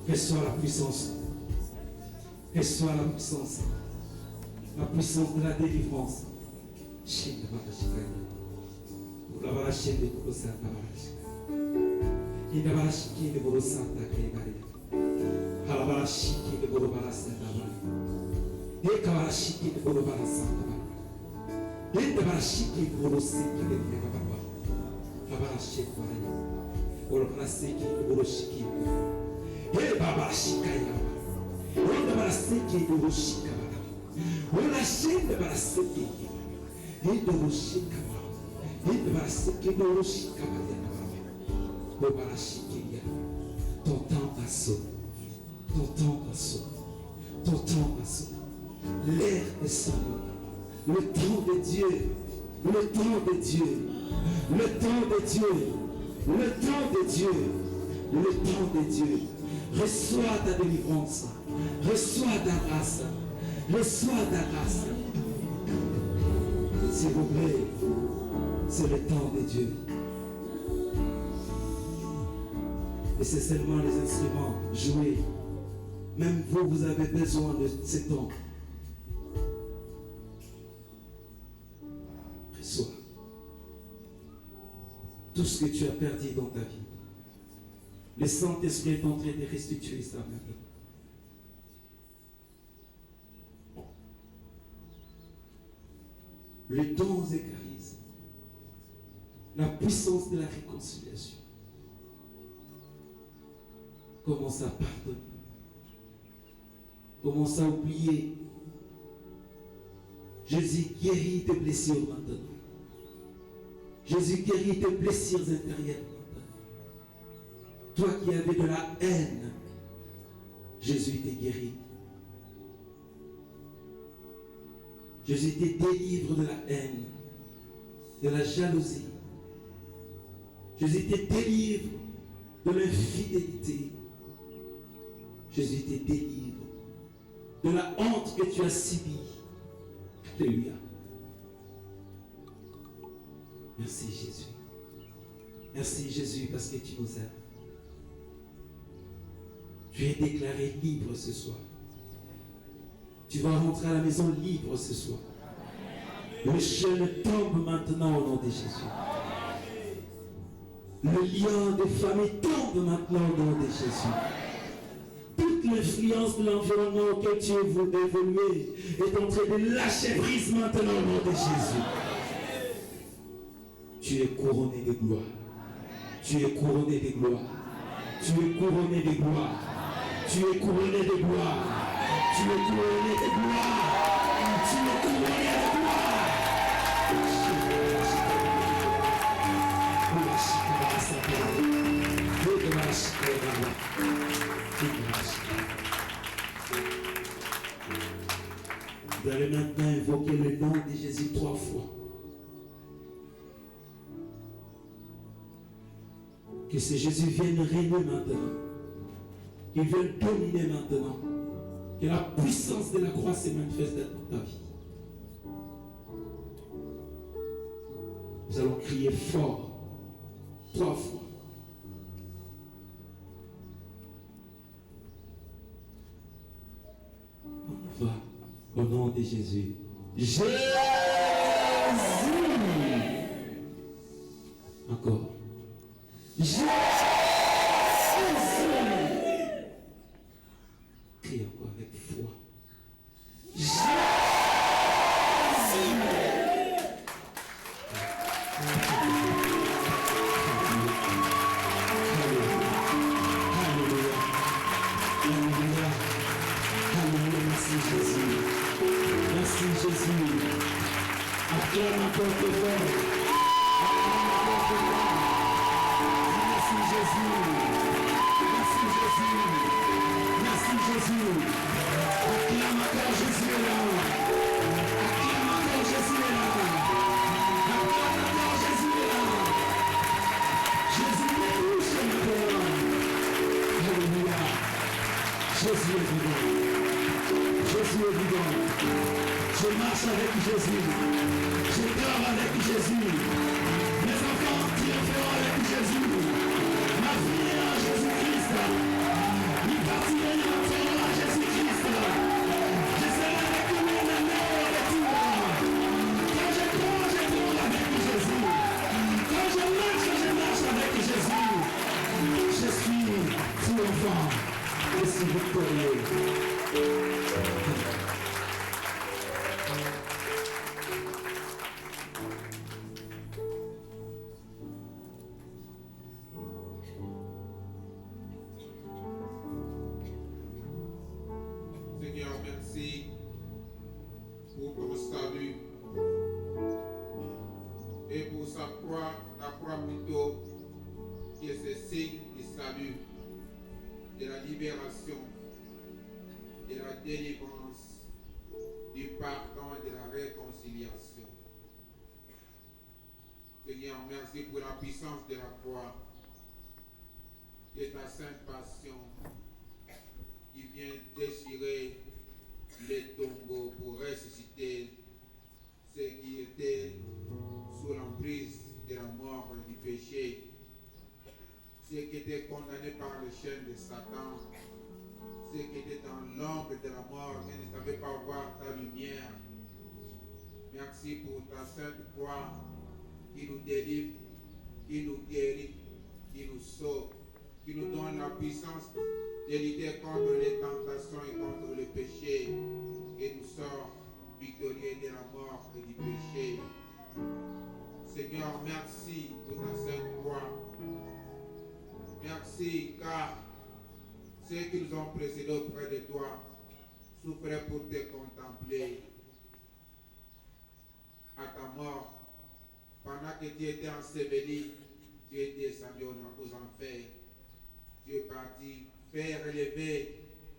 Quelle soit la puissance, quelle soit la puissance de la délivrance. Ton temps passe, ton temps passe, ton temps passe. L'air est sombre. Le temps de Dieu, le temps de Dieu, le temps de Dieu, le temps de Dieu, le temps de Dieu. Reçois ta délivrance, reçois ta grâce, reçois ta grâce. S'il vous plaît, c'est le temps de Dieu. Et c'est seulement les instruments joués. Même vous, vous avez besoin de ce temps. Reçois tout ce que tu as perdu dans ta vie. Le Saint-Esprit est en train de restituer ça maintenant. Le don des charismes, la puissance de la réconciliation. Commence à pardonner. Commence à oublier. Jésus guérit tes blessures maintenant. Jésus guérit tes blessures intérieures maintenant. Toi qui avais de la haine, Jésus te guérit. Jésus te délivre de la haine, de la jalousie. Jésus te délivre de l'infidélité. Jésus te délivre de la honte que tu as subie. Alléluia. Merci Jésus. Merci Jésus parce que tu nous aimes. Tu es déclaré libre ce soir. Tu vas rentrer à la maison libre ce soir. Le chaîne tombe maintenant au nom de Jésus. Le lien de famille tombe maintenant au nom de Jésus. Toute l'influence de l'environnement auquel tu es évolué est en train de lâcher prise maintenant au nom de Jésus. Tu es couronné de gloire. Tu es couronné de gloire. Tu es couronné de gloire. Tu es couronné de gloire. Tu es couronné de gloire. Tu es couronné de gloire. Vous allez maintenant invoquer le nom de Jésus 3 fois. Que ce Jésus vienne régner maintenant. Qu'il vienne dominer maintenant. Que la puissance de la croix se manifeste dans ta vie. Nous allons crier fort, 3 fois. On va au nom de Jésus. Jésus! Encore. Jésus! Crie encore avec foi. Jésus! Merci Jésus. Merci Jésus. Acclame encore tes frères. Merci Jésus. Merci Jésus. Merci Jésus. Acclame encore Jésus est là. Acclame encore Jésus est là. Acclame encore Jésus est là. Jésus te touche maintenant. Alléluia. Jésus est vivant. Jésus est vivant. Je marche avec Jésus. Je dors avec Jésus. Mes enfants triompheront avec Jésus. Ma vie est en Jésus-Christ. Ils partiront et entreront à Jésus-Christ. Je serai avec lui dans le retour. Quand je cours avec Jésus. Quand je marche avec Jésus. Je suis triomphant. Je suis victorieux. Seigneur, merci pour ton salut et pour sa croix, la croix plutôt, qui est ce signe du salut, de la libération, de la délivrance, du pardon et de la réconciliation. Seigneur, merci pour la puissance de la croix, de ta sainte passion, qui vient déchirer les tombeaux pour ressusciter ceux qui étaient sous l'emprise de la mort et du péché, ceux qui étaient condamnés par les chaînes de Satan, ceux qui étaient dans l'ombre de la mort et ne savaient pas voir ta lumière. Merci pour ta sainte croix qui nous délivre, qui nous guérit, qui nous sauve, qui nous donne la puissance de lutter contre les tentations et contre le péché, et nous sort victorieux de la mort et du péché. Seigneur, merci pour ta sainte croix. Merci car ceux qui nous ont précédés auprès de toi souffraient pour te contempler. À ta mort, pendant que tu étais enseveli, tu es descendu aux enfers. Tu es parti faire relever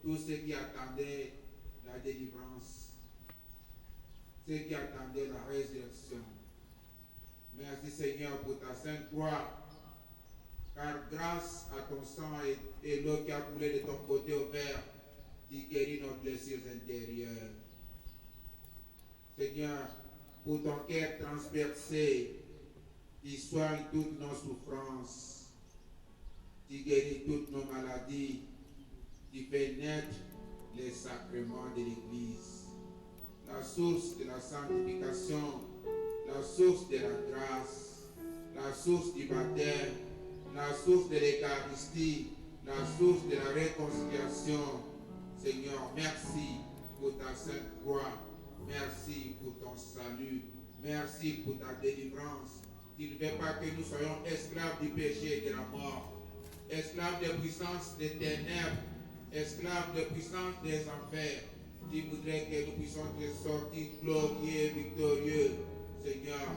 tous ceux qui attendaient la délivrance, ceux qui attendaient la résurrection. Merci Seigneur pour ta sainte croix, car grâce à ton sang et l'eau qui a coulé de ton côté ouvert, tu guéris nos blessures intérieures. Seigneur, pour ton cœur transpercé, tu soignes toutes nos souffrances, tu guéris toutes nos maladies, tu fais naître les sacrements de l'Église, la source de la sanctification, la source de la grâce, la source du baptême, la source de l'Eucharistie, la source de la réconciliation. Seigneur, merci pour ta sainte croix, merci pour ton salut, merci pour ta délivrance. Tu ne veux pas que nous soyons esclaves du péché et de la mort, esclaves des puissances des ténèbres, esclaves des puissances des enfers. Tu voudrais que nous puissions te sortir glorieux et victorieux. Seigneur,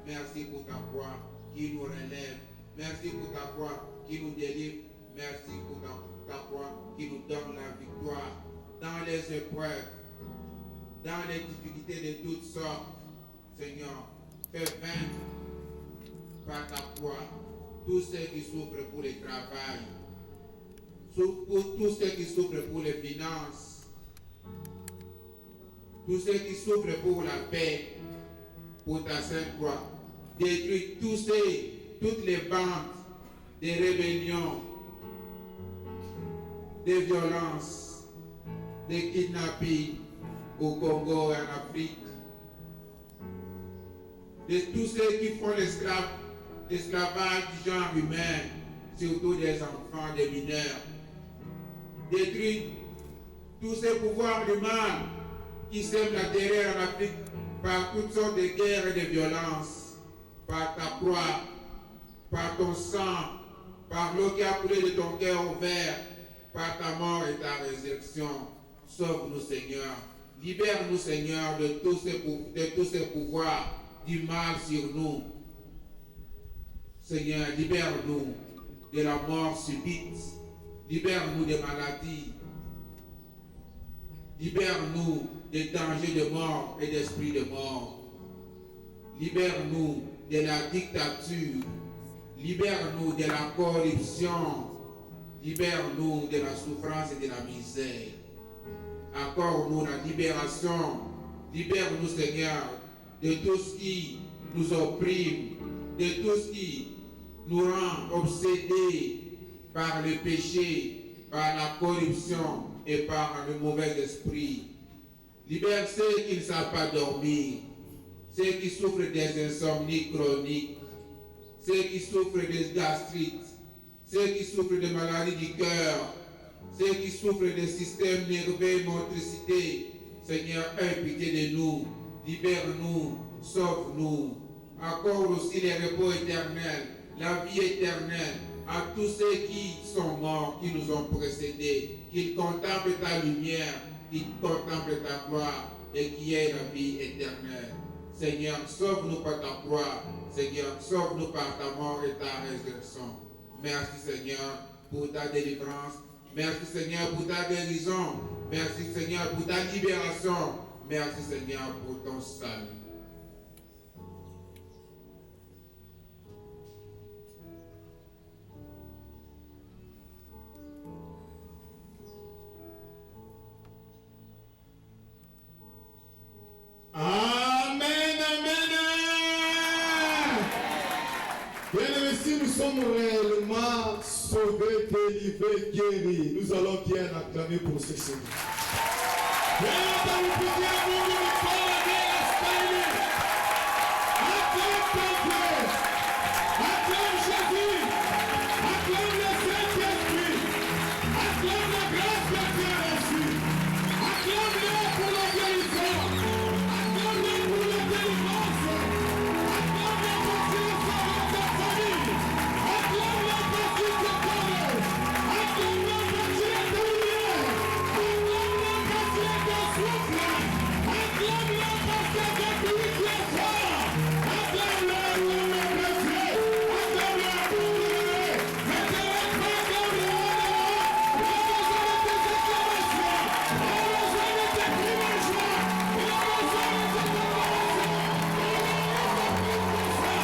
merci pour ta croix qui nous relève. Merci pour ta croix qui nous délivre. Merci pour ta croix qui nous donne la victoire dans les épreuves, dans les difficultés de toutes sortes. Seigneur, fais vaincre par ta croix tous ceux qui souffrent pour le travail, pour tous ceux qui souffrent pour les finances, tous ceux qui souffrent pour la paix, pour ta sainte croix. Détruis toutes les bandes des rébellions, des violences, des kidnappings au Congo et en Afrique, de tous ceux qui font l'esclavage du genre humain, surtout des enfants, des mineurs. Détruis tous ces pouvoirs du mal qui sèment la terreur en Afrique par toutes sortes de guerres et de violences, par ta croix, par ton sang, par l'eau qui a coulé de ton cœur ouvert, par ta mort et ta résurrection. Sauve-nous, Seigneur. Libère-nous, Seigneur, de tous ces pouvoirs du mal sur nous. Seigneur, libère-nous de la mort subite. Libère-nous des maladies. Libère-nous des dangers de mort et d'esprit de mort. Libère-nous de la dictature. Libère-nous de la corruption. Libère-nous de la souffrance et de la misère. Accorde-nous la libération. Libère-nous, Seigneur, de tout ce qui nous opprime, de tout ce qui nous rend obsédés par le péché, par la corruption et par le mauvais esprit. Libère ceux qui ne savent pas dormir, ceux qui souffrent des insomnies chroniques, ceux qui souffrent des gastrites, ceux qui souffrent de maladies du cœur, ceux qui souffrent des systèmes nerveux et motricité. Seigneur, aie pitié de nous, libère-nous, sauve-nous. Accorde aussi les repos éternels, la vie éternelle à tous ceux qui sont morts, qui nous ont précédés, qu'ils contemplent ta lumière, qu'ils contemplent ta gloire et qui aient la vie éternelle. Seigneur, sauve-nous par ta croix. Seigneur, sauve-nous par ta mort et ta résurrection. Merci, Seigneur, pour ta délivrance. Merci, Seigneur, pour ta guérison. Merci, Seigneur, pour ta libération. Merci, Seigneur, pour ton salut. Amen, amen. Bien-aimés, si nous sommes réellement sauvés, délivrés, guéris, nous allons bien acclamer pour ce Seigneur. Acclame Jésus, acclame le Saint-Esprit, acclame la grâce que tu as reçue, acclame-le pour la guérison, acclame-le pour la délivrance, acclame-le pour que tu sauves ta famille, acclame-le pour que tu te connais, acclame-le pour que tu es délivré, acclame-le pour que tu es de souffle, acclame-le parce que depuis tu es fort, acclame-le pour le Dieu, acclame-le pour le mettez-le très comme le roi de roi, il a besoin de tes acclamations, il a besoin de tes cris de joie, il a besoin de tes adorations, il a besoin de plus que ça,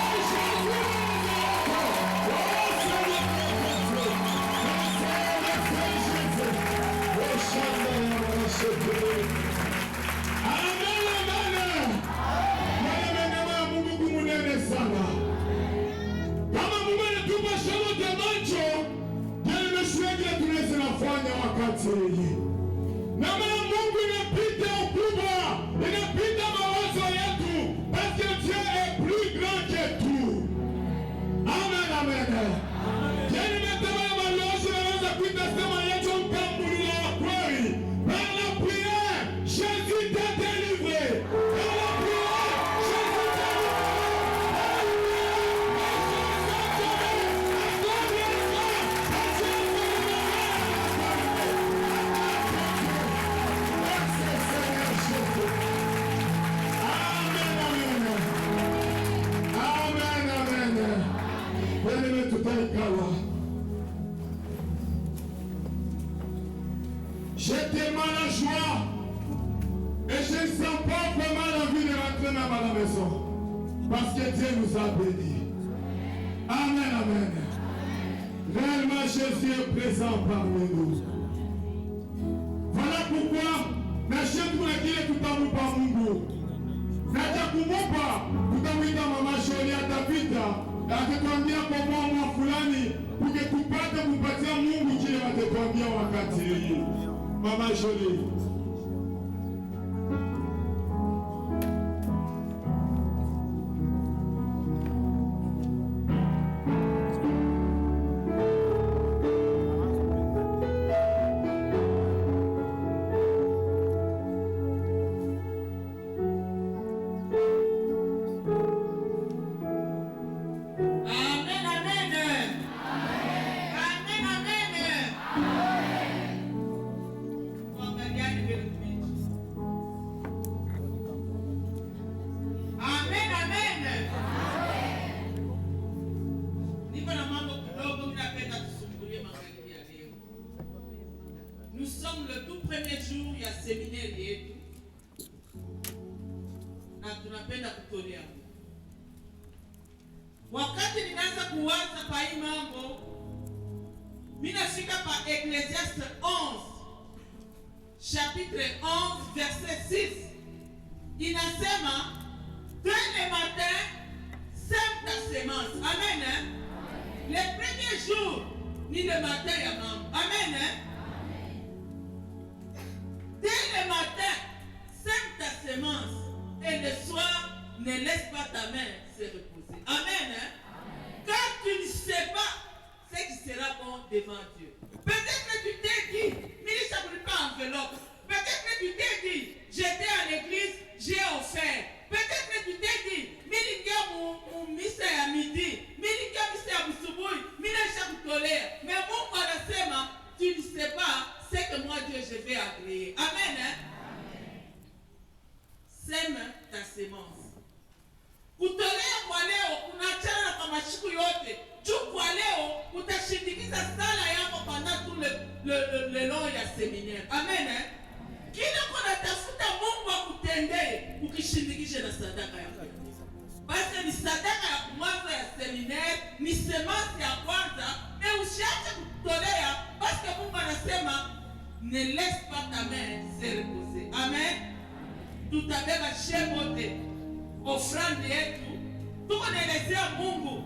c'est Jésus de Nazareth, oh Seigneur notre Dieu, merci Jésus, oh Seigneur, amen, amen. Mwana Mungu kumunene sana. Kama Mungu anatupa changamoto ya macho, yale mashujaa tunaweza nafanya wakati hii. Na maana Mungu inapita ukubwa, inapita mawazo yetu, parce que Dieu est plus grand que tout. Amen, amen. Yaani natamani malosho yanaweza kuita sema yetu mkambuli wa kweli. Par la prière, Jésus t'a délivré. Par la prière, Jésus t'a Amen, amen. Bien-aimés, tutaikawa. J'ai tellement la joie et je ne sens pas vraiment l'envie de rentrer dans ma maison parce que Dieu nous a bénis. Amen, amen. Réellement, Jésus est présent parmi nous. Voilà pourquoi la chèvre kile tutamupa Mungu. Na cha kumupa tutamwita Mama Jolie atapita akituambia kwa mwa fulani ukitupata kumpatia Mungu kile atatuambia wakati hii. Mama Jolie. Wakati ninaanza kuwaza pa hii mambo, mimi nashika pa Ecclésiaste 11 chapitre 11 verset 6 inasema dès le matin sème ta semence. Amen. Le premier jour ni le matin ya mambo. Amen. Dès le matin sème ta semence et le soir ne laisse pas ta main se reposer. Amen. Car tu ne sais pas ce qui sera bon devant Dieu. Peut-être que tu t'es dit, mais ça ne brûle pas enveloppe. Peut-être que tu t'es dit, j'étais à l'église, j'ai offert. Peut-être que tu t'es dit, mon misa ya midi, misa ya busubuhi, misa kutolea. Mais Mungu anasema, tu ne sais pas ce que moi Dieu je vais agréer. Amen. Sème ta semence. Kutolea kwa leo unachana kwa mashiku yote. Juu kwa leo utashindikiza sala yako pendant tout le long ya séminaire. Amen. Kila kuna tafuta Mungu akutendee ukishindikisha na sadaka yako. Basi ni sadaka ya kwanza ya séminaire, ni semence ya kwanza, na usiache kutolea parce que Mungu anasema ne laisse pas ta main se reposer. Amen. Tutabeba shemote ofrande yetu, tuko naelezea Mungu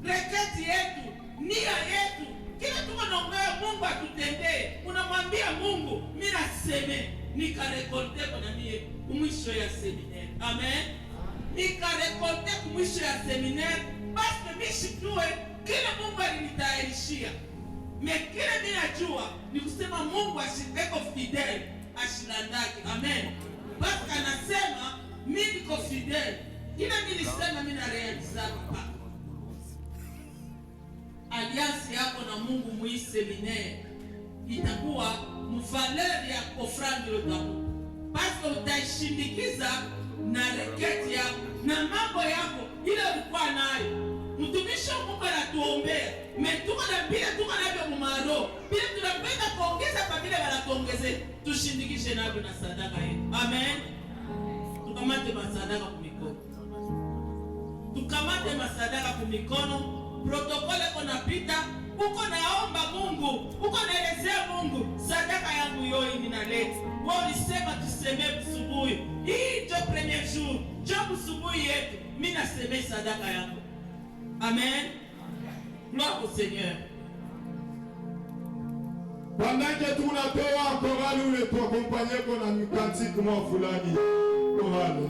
reketi yetu, nia yetu, kila tuko naongea Mungu atutendee. Unamwambia Mungu, mimi naseme nikarekolte kwa mie mwisho ya seminaire. Amen. Nikarekolte mwisho ya seminaire basi mimi shitue kila Mungu alinitayarishia. Kile mimi najua ni kusema Mungu ashiteko fidel ashilandaki. Amen. Basi anasema mimi niko fidel. Kila nilisema mimi na realiza hapa. Alliance yako na Mungu mwi seminaire itakuwa mvaleur ya ofrande yotamu. Basi utaishindikiza na reketi yako na mambo yako ile ulikuwa nayo. Mtumishi wa Mungu anatuombea. Tuko na bila tuko navyo mumaro. Bila tunapenda kuongeza kwa vile wanatuongezea. Tushindikishe navyo na sadaka yetu. Amen. Tukamate masadaka kwa mikono. Tukamate masadaka kwa mikono. Protokole kona pita. Uko naomba Mungu. Uko naelezea Mungu. Sadaka yangu yoi ninaleta. Wao ulisema tuseme busubuhi. Hii ndio premier jour. Ndio busubuhi yetu. Mimi naseme sadaka yangu. Amen. Gloire au Seigneur. Pendant que tunatoa korali ule tuakompanye kwa na mikantiki mwa fulani. Korali.